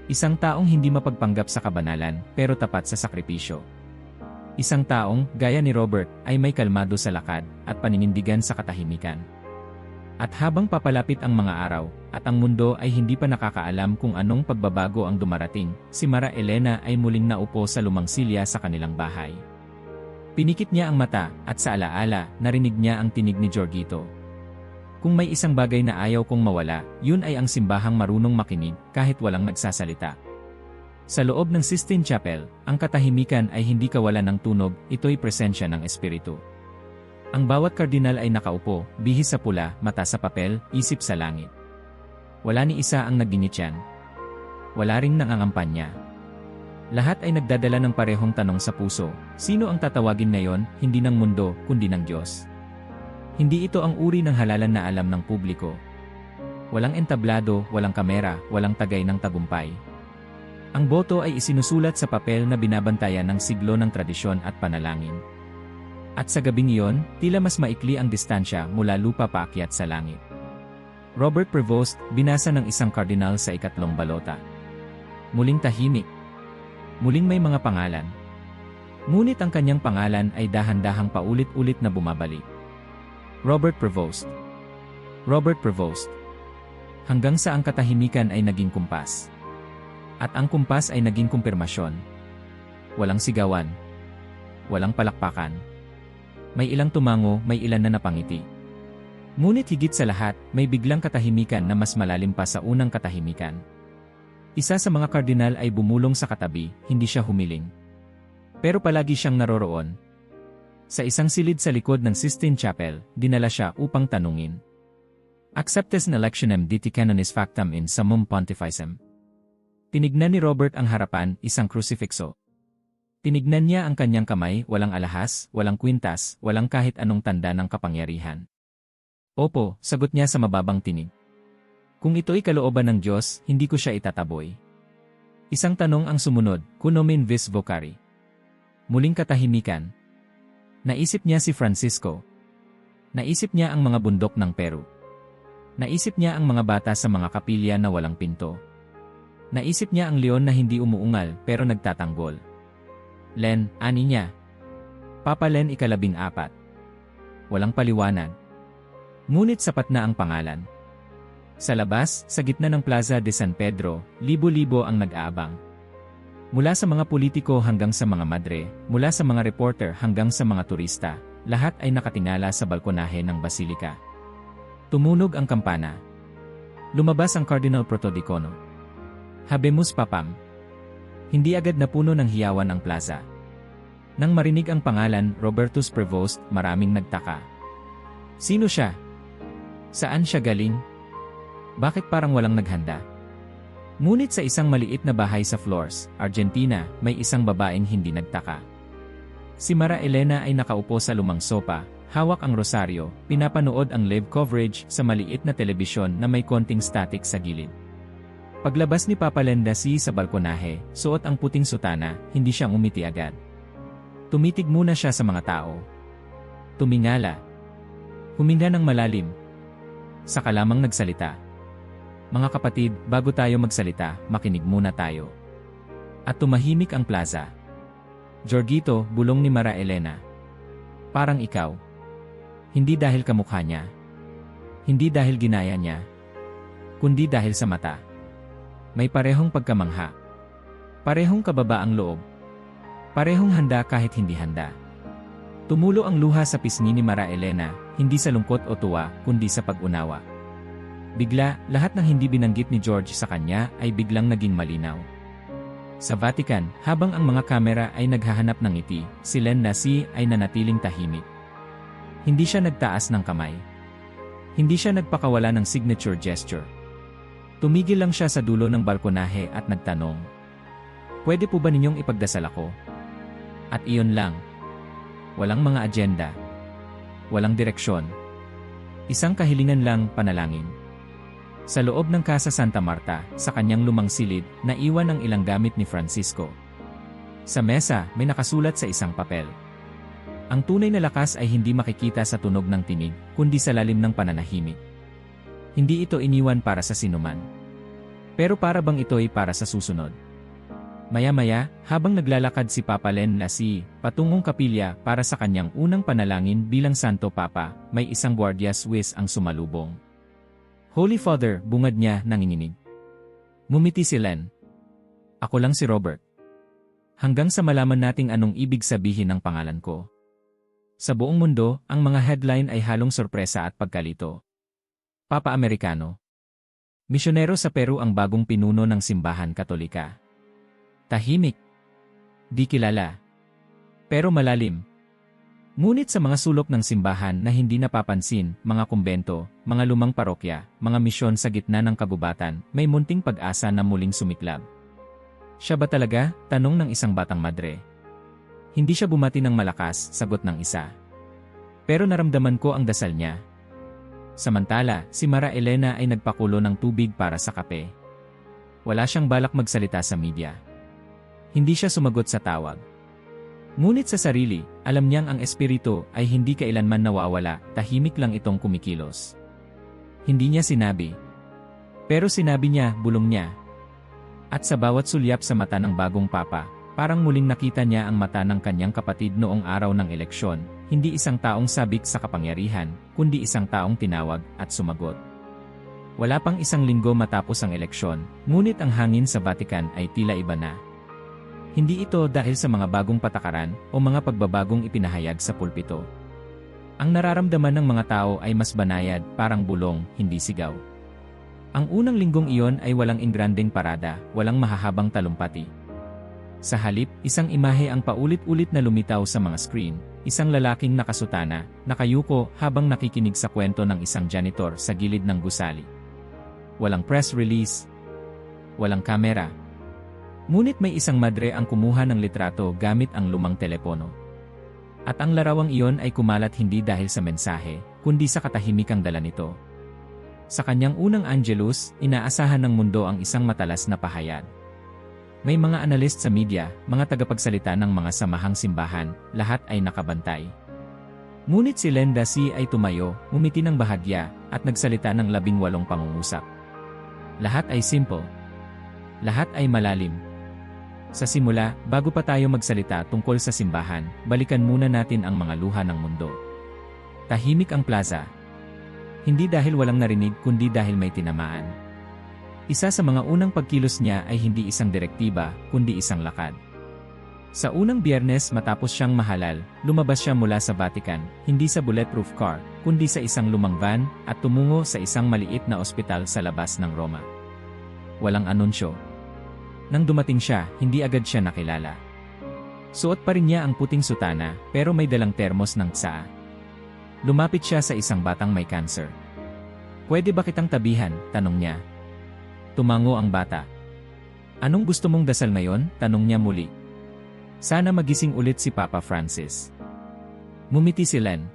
Isang taong hindi mapagpanggap sa kabanalan, pero tapat sa sakripisyo. Isang taong, gaya ni Robert, ay may kalmado sa lakad, at paninindigan sa katahimikan. At habang papalapit ang mga araw, at ang mundo ay hindi pa nakakaalam kung anong pagbabago ang dumarating, si Mara Elena ay muling naupo sa lumang silya sa kanilang bahay. Pinikit niya ang mata, at sa alaala, narinig niya ang tinig ni Jorgito. Kung may isang bagay na ayaw kong mawala, yun ay ang simbahang marunong makinig, kahit walang nagsasalita. Sa loob ng Sistine Chapel, ang katahimikan ay hindi kawalan ng tunog, ito'y presensya ng espiritu. Ang bawat kardinal ay nakaupo, bihis sa pula, mata sa papel, isip sa langit. Wala ni isa ang nagginityan. Wala ring nangangampanya. Lahat ay nagdadala ng parehong tanong sa puso, sino ang tatawagin ngayon, hindi ng mundo, kundi ng Diyos? Hindi ito ang uri ng halalan na alam ng publiko. Walang entablado, walang kamera, walang tagay ng tagumpay. Ang boto ay isinusulat sa papel na binabantayan ng siglo ng tradisyon at panalangin. At sa gabing iyon, tila mas maikli ang distansya mula lupa paakyat sa langit. Robert Prevost, binasa ng isang kardinal sa ikatlong balota. Muling tahimik. Muling may mga pangalan. Ngunit ang kanyang pangalan ay dahan-dahang paulit-ulit na bumabalik. Robert Prevost. Robert Prevost. Hanggang sa ang katahimikan ay naging kumpas. At ang kumpas ay naging kumpirmasyon. Walang sigawan. Walang palakpakan. May ilang tumango, may ilan na napangiti. Ngunit higit sa lahat, may biglang katahimikan na mas malalim pa sa unang katahimikan. Isa sa mga kardinal ay bumulong sa katabi, hindi siya humiling. Pero palagi siyang naroroon. Sa isang silid sa likod ng Sistine Chapel, dinala siya upang tanungin. Acceptes in electionem diti canonis factum in summum pontificem. Tinignan ni Robert ang harapan, isang krusifixo. Tinignan niya ang kanyang kamay, walang alahas, walang kwintas, walang kahit anong tanda ng kapangyarihan. Opo, sagot niya sa mababang tinig. Kung ito'y kalooban ng Diyos, hindi ko siya itataboy. Isang tanong ang sumunod, kunomin vis vocari. Muling katahimikan. Naisip niya si Francisco. Naisip niya ang mga bundok ng Peru. Naisip niya ang mga bata sa mga kapilya na walang pinto. Naisip niya ang leon na hindi umuungal pero nagtatanggol. Len, ani niya. Papa Len ika-14. Walang paliwanag. Ngunit sapat na ang pangalan. Sa labas, sa gitna ng Plaza de San Pedro, libo-libo ang nag-aabang. Mula sa mga politiko hanggang sa mga madre, mula sa mga reporter hanggang sa mga turista, lahat ay nakatingala sa balkonahe ng basilika. Tumunog ang kampana. Lumabas ang Cardinal Protodicono. Habemus Papam. Hindi agad napuno ng hiyawan ang plaza. Nang marinig ang pangalan, Robertus Prevost, maraming nagtaka. Sino siya? Saan siya galing? Bakit parang walang naghanda? Ngunit sa isang maliit na bahay sa Flores, Argentina, may isang babaeng hindi nagtaka. Si Mara Elena ay nakaupo sa lumang sopa, hawak ang rosaryo, pinapanood ang live coverage sa maliit na telebisyon na may konting static sa gilid. Paglabas ni Papa Lendasi sa balkonahe, suot ang puting sutana, hindi siyang umiti agad. Tumitig muna siya sa mga tao. Tumingala. Huminga ng malalim. Saka lamang nagsalita. Mga kapatid, bago tayo magsalita, makinig muna tayo. At tumahimik ang plaza. Jorgito, bulong ni Mara Elena. Parang ikaw. Hindi dahil kamukha niya. Hindi dahil ginaya niya. Kundi dahil sa mata. May parehong pagkamangha. Parehong kababaang loob. Parehong handa kahit hindi handa. Tumulo ang luha sa pisngi ni Mara Elena, hindi sa lungkot o tuwa, kundi sa pag-unawa. Bigla, lahat ng hindi binanggit ni George sa kanya ay biglang naging malinaw. Sa Vatican, habang ang mga kamera ay naghahanap ng ngiti, si Len Lassie ay nanatiling tahimik. Hindi siya nagtaas ng kamay. Hindi siya nagpakawala ng signature gesture. Tumigil lang siya sa dulo ng balkonahe at nagtanong, "Pwede po ba ninyong ipagdasal ako?" At iyon lang. Walang mga agenda. Walang direksyon. Isang kahilingan lang, panalangin. Sa loob ng Casa Santa Marta, sa kanyang lumang silid, naiwan ang ilang gamit ni Francisco. Sa mesa, may nakasulat sa isang papel. Ang tunay na lakas ay hindi makikita sa tunog ng tinig, kundi sa lalim ng pananahimik. Hindi ito iniwan para sa sinuman. Pero para bang ito'y para sa susunod. Maya-maya, habang naglalakad si Papa Len Lassie, patungong kapilya para sa kanyang unang panalangin bilang Santo Papa, may isang Guardia Swiss ang sumalubong. "Holy Father," bungad niya nanginginig. Ngumiti si Len. "Ako lang si Robert. Hanggang sa malaman nating anong ibig sabihin ng pangalan ko." Sa buong mundo, ang mga headline ay halong sorpresa at pagkalito. Papa Amerikano. Misyonero sa Peru ang bagong pinuno ng simbahan Katolika. Tahimik. Di kilala. Pero malalim. Ngunit sa mga sulok ng simbahan na hindi napapansin, mga kumbento, mga lumang parokya, mga misyon sa gitna ng kagubatan, may munting pag-asa na muling sumiklab. "Siya ba talaga?" tanong ng isang batang madre. Hindi siya bumati ng malakas, sagot ng isa. "Pero naramdaman ko ang dasal niya." Samantala, si Mara Elena ay nagpakulo ng tubig para sa kape. Wala siyang balak magsalita sa media. Hindi siya sumagot sa tawag. Ngunit sa sarili, alam niyang ang espiritu ay hindi kailanman nawawala, tahimik lang itong kumikilos. Hindi niya sinabi. Pero sinabi niya, bulong niya. At sa bawat sulyap sa mata ng bagong papa, parang muling nakita niya ang mata ng kanyang kapatid noong araw ng eleksyon, hindi isang taong sabik sa kapangyarihan, kundi isang taong tinawag at sumagot. Wala pang isang linggo matapos ang eleksyon, ngunit ang hangin sa Vatican ay tila iba na. Hindi ito dahil sa mga bagong patakaran o mga pagbabagong ipinahayag sa pulpito. Ang nararamdaman ng mga tao ay mas banayad, parang bulong, hindi sigaw. Ang unang linggong iyon ay walang ingranding parada, walang mahahabang talumpati. Sa halip, isang imahe ang paulit-ulit na lumitaw sa mga screen, isang lalaking nakasutana, nakayuko habang nakikinig sa kwento ng isang janitor sa gilid ng gusali. Walang press release. Walang kamera. Ngunit may isang madre ang kumuha ng litrato gamit ang lumang telepono. At ang larawang iyon ay kumalat hindi dahil sa mensahe, kundi sa katahimikang dala nito. Sa kanyang unang Angelus, inaasahan ng mundo ang isang matalas na pahayag. May mga analyst sa media, mga tagapagsalita ng mga samahang simbahan, lahat ay nakabantay. Ngunit si Len Lassie ay tumayo, ngumiti ng bahagya, at nagsalita ng 18 pangungusap. Lahat ay simple. Lahat ay malalim. Sa simula, bago pa tayo magsalita tungkol sa simbahan, balikan muna natin ang mga luha ng mundo. Tahimik ang plaza. Hindi dahil walang narinig kundi dahil may tinamaan. Isa sa mga unang pagkilos niya ay hindi isang direktiba, kundi isang lakad. Sa unang Biyernes matapos siyang mahalal, lumabas siya mula sa Vatican, hindi sa bulletproof car, kundi sa isang lumang van, at tumungo sa isang maliit na ospital sa labas ng Roma. Walang anunsyo. Nang dumating siya, hindi agad siya nakilala. Suot pa rin niya ang puting sutana, pero may dalang termos ng tsaa. Lumapit siya sa isang batang may cancer. "Pwede ba kitang tabihan?" tanong niya. Tumango ang bata. "Anong gusto mong dasal ngayon?" tanong niya muli. "Sana magising ulit si Papa Francis." Ngumiti si Len.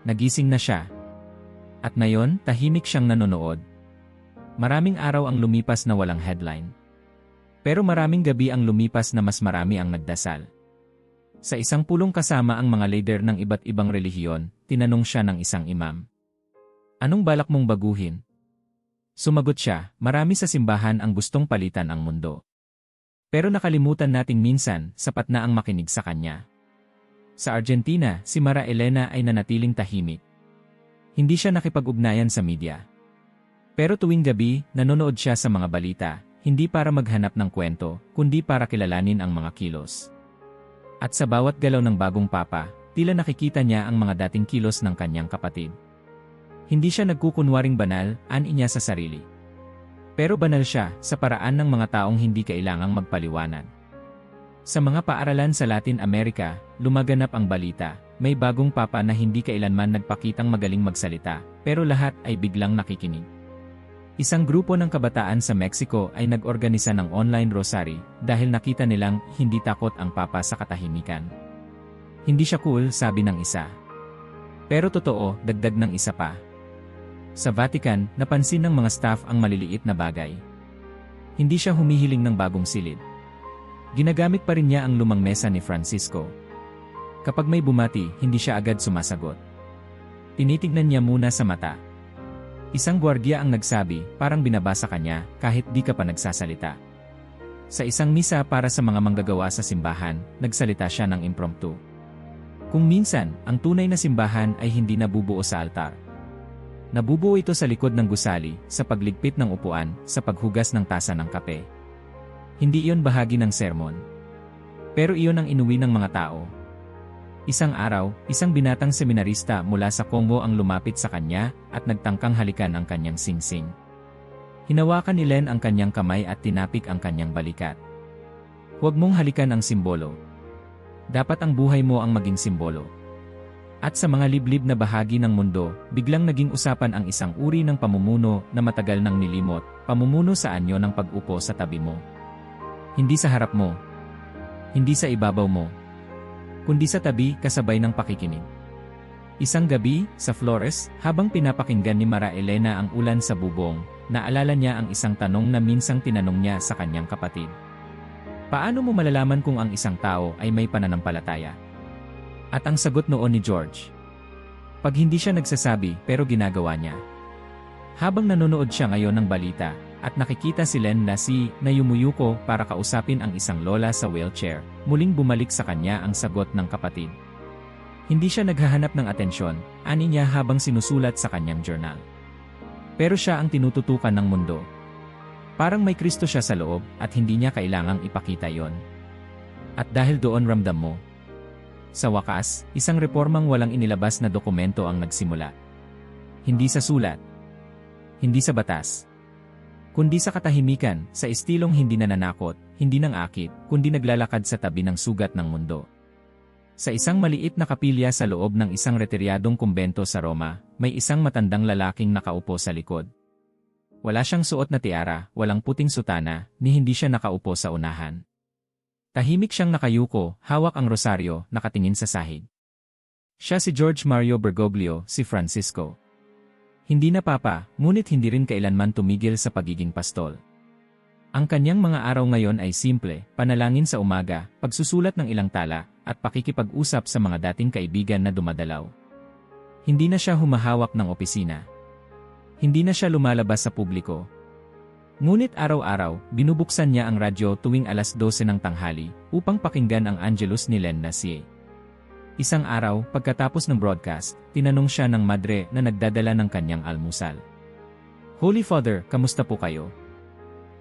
Nagising na siya. At ngayon, tahimik siyang nanonood. Maraming araw ang lumipas na walang headline. Pero maraming gabi ang lumipas na mas marami ang nagdasal. Sa isang pulong kasama ang mga leader ng iba't ibang relihiyon, tinanong siya ng isang imam. "Anong balak mong baguhin?" Sumagot siya, "Marami sa simbahan ang gustong palitan ang mundo. Pero nakalimutan nating minsan, sapat na ang makinig sa kanya." Sa Argentina, si Mara Elena ay nanatiling tahimik. Hindi siya nakipag-ugnayan sa media. Pero tuwing gabi, nanonood siya sa mga balita, hindi para maghanap ng kwento, kundi para kilalanin ang mga kilos. At sa bawat galaw ng bagong papa, tila nakikita niya ang mga dating kilos ng kanyang kapatid. Hindi siya nagkukunwaring banal, aniya sa sarili. Pero banal siya sa paraan ng mga taong hindi kailangang magpaliwanag. Sa mga paaralan sa Latin America, lumaganap ang balita, may bagong papa na hindi kailanman nagpakitang magaling magsalita, pero lahat ay biglang nakikinig. Isang grupo ng kabataan sa Mexico ay nag-organisa ng online rosary dahil nakita nilang hindi takot ang papa sa katahimikan. Hindi siya cool, sabi ng isa. Pero totoo, dagdag ng isa pa. Sa Vatican, napansin ng mga staff ang maliliit na bagay. Hindi siya humihiling ng bagong silid. Ginagamit pa rin niya ang lumang mesa ni Francisco. Kapag may bumati, hindi siya agad sumasagot. Tinitignan niya muna sa mata. Isang gwardiya ang nagsabi, parang binabasa kanya, kahit di ka pa nagsasalita. Sa isang misa para sa mga manggagawa sa simbahan, nagsalita siya ng impromptu. Kung minsan, ang tunay na simbahan ay hindi nabubuo sa altar. Nabubuo ito sa likod ng gusali, sa pagligpit ng upuan, sa paghugas ng tasa ng kape. Hindi iyon bahagi ng sermon. Pero iyon ang inuwi ng mga tao. Isang araw, isang binatang seminarista mula sa Congo ang lumapit sa kanya at nagtangkang halikan ang kanyang singsing. Hinawakan ni Len ang kanyang kamay at tinapik ang kanyang balikat. Huwag mong halikan ang simbolo. Dapat ang buhay mo ang maging simbolo. At sa mga liblib na bahagi ng mundo, biglang naging usapan ang isang uri ng pamumuno na matagal nang nilimot, pamumuno sa anyo ng pag-upo sa tabi mo. Hindi sa harap mo. Hindi sa ibabaw mo. Kundi sa tabi kasabay ng pakikinig. Isang gabi, sa Flores, habang pinapakinggan ni Mara Elena ang ulan sa bubong, naalala niya ang isang tanong na minsang tinanong niya sa kanyang kapatid. Paano mo malalaman kung ang isang tao ay may pananampalataya? At ang sagot noon ni George. Pag hindi siya nagsasabi pero ginagawa niya. Habang nanonood siya ngayon ng balita, at nakikita si Len na yumuyuko para kausapin ang isang lola sa wheelchair, muling bumalik sa kanya ang sagot ng kapatid. Hindi siya naghahanap ng atensyon, ani niya habang sinusulat sa kanyang journal. Pero siya ang tinututukan ng mundo. Parang may Kristo siya sa loob at hindi niya kailangang ipakita yon. At dahil doon ramdam mo. Sa wakas, isang reformang walang inilabas na dokumento ang nagsimula. Hindi sa sulat. Hindi sa batas. Kundi sa katahimikan, sa estilong hindi nananakot, hindi nang akit, kundi naglalakad sa tabi ng sugat ng mundo. Sa isang maliit na kapilya sa loob ng isang retiryadong kumbento sa Roma, may isang matandang lalaking nakaupo sa likod. Wala siyang suot na tiara, walang puting sutana, ni hindi siya nakaupo sa unahan. Tahimik siyang nakayuko, hawak ang rosaryo, nakatingin sa sahig. Siya si George Mario Bergoglio, si Francisco. Hindi na papa, ngunit hindi rin kailanman tumigil sa pagiging pastol. Ang kanyang mga araw ngayon ay simple, panalangin sa umaga, pagsusulat ng ilang tala, at pakikipag-usap sa mga dating kaibigan na dumadalaw. Hindi na siya humahawak ng opisina. Hindi na siya lumalabas sa publiko. Ngunit araw-araw, binubuksan niya ang radyo tuwing alas 12 ng tanghali, upang pakinggan ang Angelus ni Len Nasie. Isang araw, pagkatapos ng broadcast, tinanong siya ng madre na nagdadala ng kanyang almusal. Holy Father, kamusta po kayo?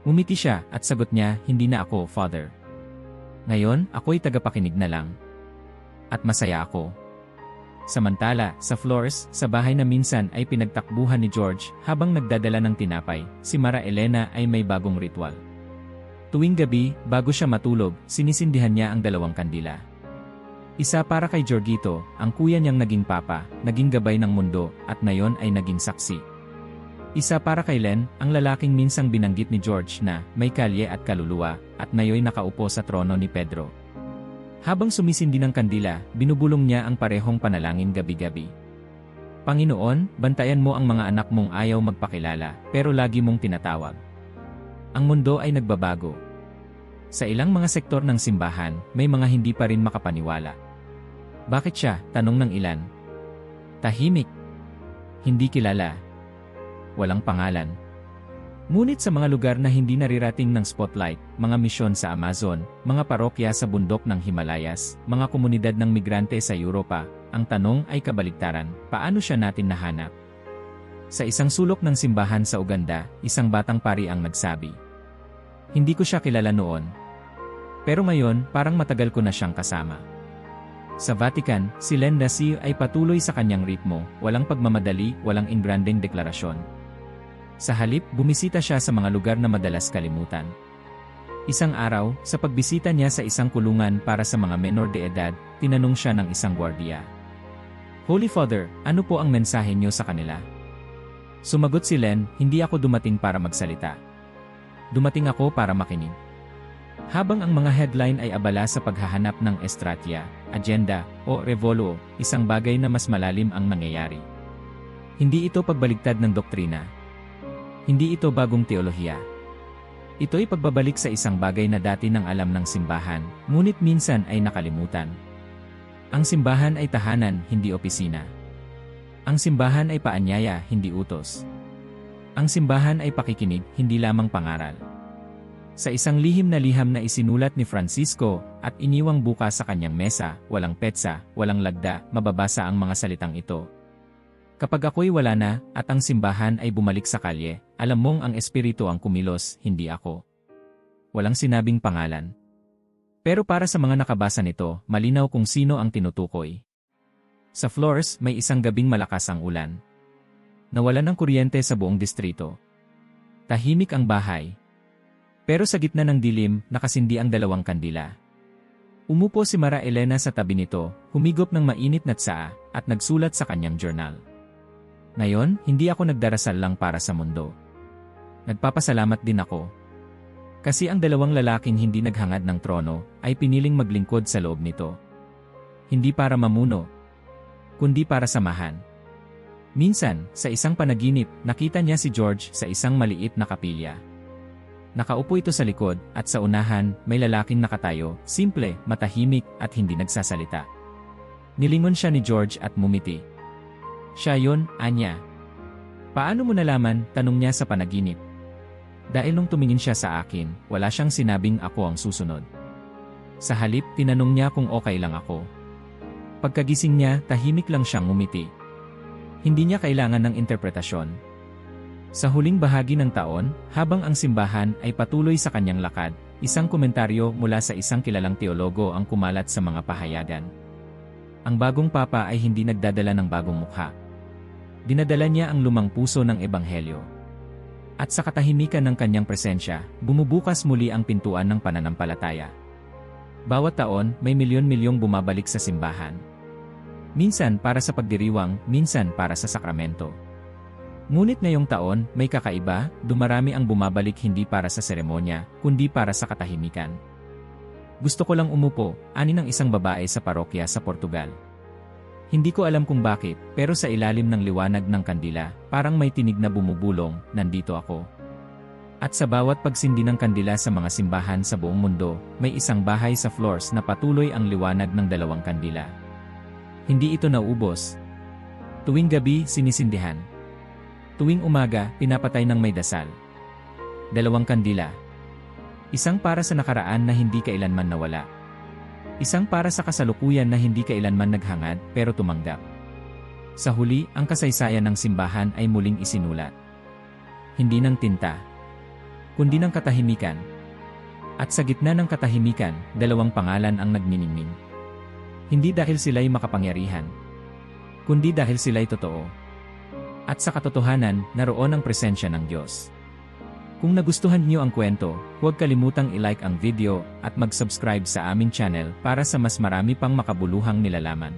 Umiti siya at sagot niya, hindi na ako, Father. Ngayon, ako'y tagapakinig na lang. At masaya ako. Samantala, sa Flores, sa bahay na minsan ay pinagtakbuhan ni George habang nagdadala ng tinapay, si Mara Elena ay may bagong ritual. Tuwing gabi, bago siya matulog, sinisindihan niya ang 2 kandila. Isa para kay Jorgito, ang kuya niyang naging papa, naging gabay ng mundo, at ngayon ay naging saksi. Isa para kay Len, ang lalaking minsang binanggit ni George na may kalye at kaluluwa, at ngayon nakaupo sa trono ni Pedro. Habang sumisindi ng kandila, binubulong niya ang parehong panalangin gabi-gabi. Panginoon, bantayan mo ang mga anak mong ayaw magpakilala, pero lagi mong tinatawag. Ang mundo ay nagbabago. Sa ilang mga sektor ng simbahan, may mga hindi pa rin makapaniwala. Bakit siya? Tanong ng ilan. Tahimik. Hindi kilala. Walang pangalan. Ngunit sa mga lugar na hindi narirating ng spotlight, mga misyon sa Amazon, mga parokya sa bundok ng Himalayas, mga komunidad ng migrante sa Europa, ang tanong ay kabaligtaran, paano siya natin nahanap? Sa isang sulok ng simbahan sa Uganda, isang batang pari ang nagsabi. Hindi ko siya kilala noon. Pero ngayon, parang matagal ko na siyang kasama. Sa Vatican, si Len Daci ay patuloy sa kanyang ritmo, walang pagmamadali, walang ingranding deklarasyon. Sa halip, bumisita siya sa mga lugar na madalas kalimutan. Isang araw, sa pagbisita niya sa isang kulungan para sa mga menor de edad, tinanong siya ng isang gwardiya. "Holy Father, ano po ang mensahe niyo sa kanila?" Sumagot si Len, "Hindi ako dumating para magsalita. Dumating ako para makinig." Habang ang mga headline ay abala sa paghahanap ng estratya, agenda, o revoluo, isang bagay na mas malalim ang nangyayari. Hindi ito pagbaligtad ng doktrina. Hindi ito bagong teolohiya. Ito'y pagbabalik sa isang bagay na dati nang alam ng simbahan, ngunit minsan ay nakalimutan. Ang simbahan ay tahanan, hindi opisina. Ang simbahan ay paanyaya, hindi utos. Ang simbahan ay pakikinig, hindi lamang pangaral. Sa isang liham na isinulat ni Francisco, at iniwang bukas sa kanyang mesa, walang petsa, walang lagda, mababasa ang mga salitang ito. "Kapag ako'y wala na, at ang simbahan ay bumalik sa kalye, alam mong ang espiritu ang kumilos, hindi ako." Walang sinabing pangalan. Pero para sa mga nakabasa nito, malinaw kung sino ang tinutukoy. Sa Flores, may isang gabing malakas ang ulan. Nawalan ng kuryente sa buong distrito. Tahimik ang bahay. Pero sa gitna ng dilim, nakasindi ang 2 kandila. Umupo si Mara Elena sa tabi nito, humigop ng mainit na tsaa, at nagsulat sa kanyang journal. "Ngayon, hindi ako nagdarasal lang para sa mundo. Nagpapasalamat din ako. Kasi ang 2 lalaking hindi naghangad ng trono, ay piniling maglingkod sa loob nito. Hindi para mamuno, kundi para samahan." Minsan, sa isang panaginip, nakita niya si George sa isang maliit na kapilya. Nakaupo ito sa likod, at sa unahan, may lalaking nakatayo, simple, matahimik, at hindi nagsasalita. Nilingon siya ni George at mumiti. "Siya yun, Anya." "Paano mo nalaman?" tanong niya sa panaginip. Dahil nung tumingin siya sa akin, wala siyang sinabing ako ang susunod. Sa halip, tinanong niya kung okay lang ako. Pagkagising niya, tahimik lang siyang ngumiti. Hindi niya kailangan ng interpretasyon. Sa huling bahagi ng taon, habang ang simbahan ay patuloy sa kanyang lakad, isang komentaryo mula sa isang kilalang teologo ang kumalat sa mga pahayagan. Ang bagong papa ay hindi nagdadala ng bagong mukha. Dinadala niya ang lumang puso ng ebanghelyo. At sa katahimikan ng kanyang presensya, bumubukas muli ang pintuan ng pananampalataya. Bawat taon, may milyon-milyong bumabalik sa simbahan. Minsan para sa pagdiriwang, minsan para sa sakramento. Ngunit ngayong taon, may kakaiba, dumarami ang bumabalik hindi para sa seremonya, kundi para sa katahimikan. "Gusto ko lang umupo," ani ng isang babae sa parokya sa Portugal. "Hindi ko alam kung bakit, pero sa ilalim ng liwanag ng kandila, parang may tinig na bumubulong, nandito ako." At sa bawat pagsindi ng kandila sa mga simbahan sa buong mundo, may isang bahay sa Flores na patuloy ang liwanag ng 2 kandila. Hindi ito naubos. Tuwing gabi, sinisindihan. Tuwing umaga, pinapatay ng may dasal. 2 kandila. Isang para sa nakaraan na hindi kailanman nawala. Isang para sa kasalukuyan na hindi kailanman naghangad pero tumanggap. Sa huli, ang kasaysayan ng simbahan ay muling isinulat. Hindi ng tinta, kundi ng katahimikan. At sa gitna ng katahimikan, 2 pangalan ang nagniningning. Hindi dahil sila'y makapangyarihan, kundi dahil sila'y totoo. At sa katotohanan, naroon ang presensya ng Diyos. Kung nagustuhan niyo ang kwento, huwag kalimutang i-like ang video at mag-subscribe sa aming channel para sa mas marami pang makabuluhang nilalaman.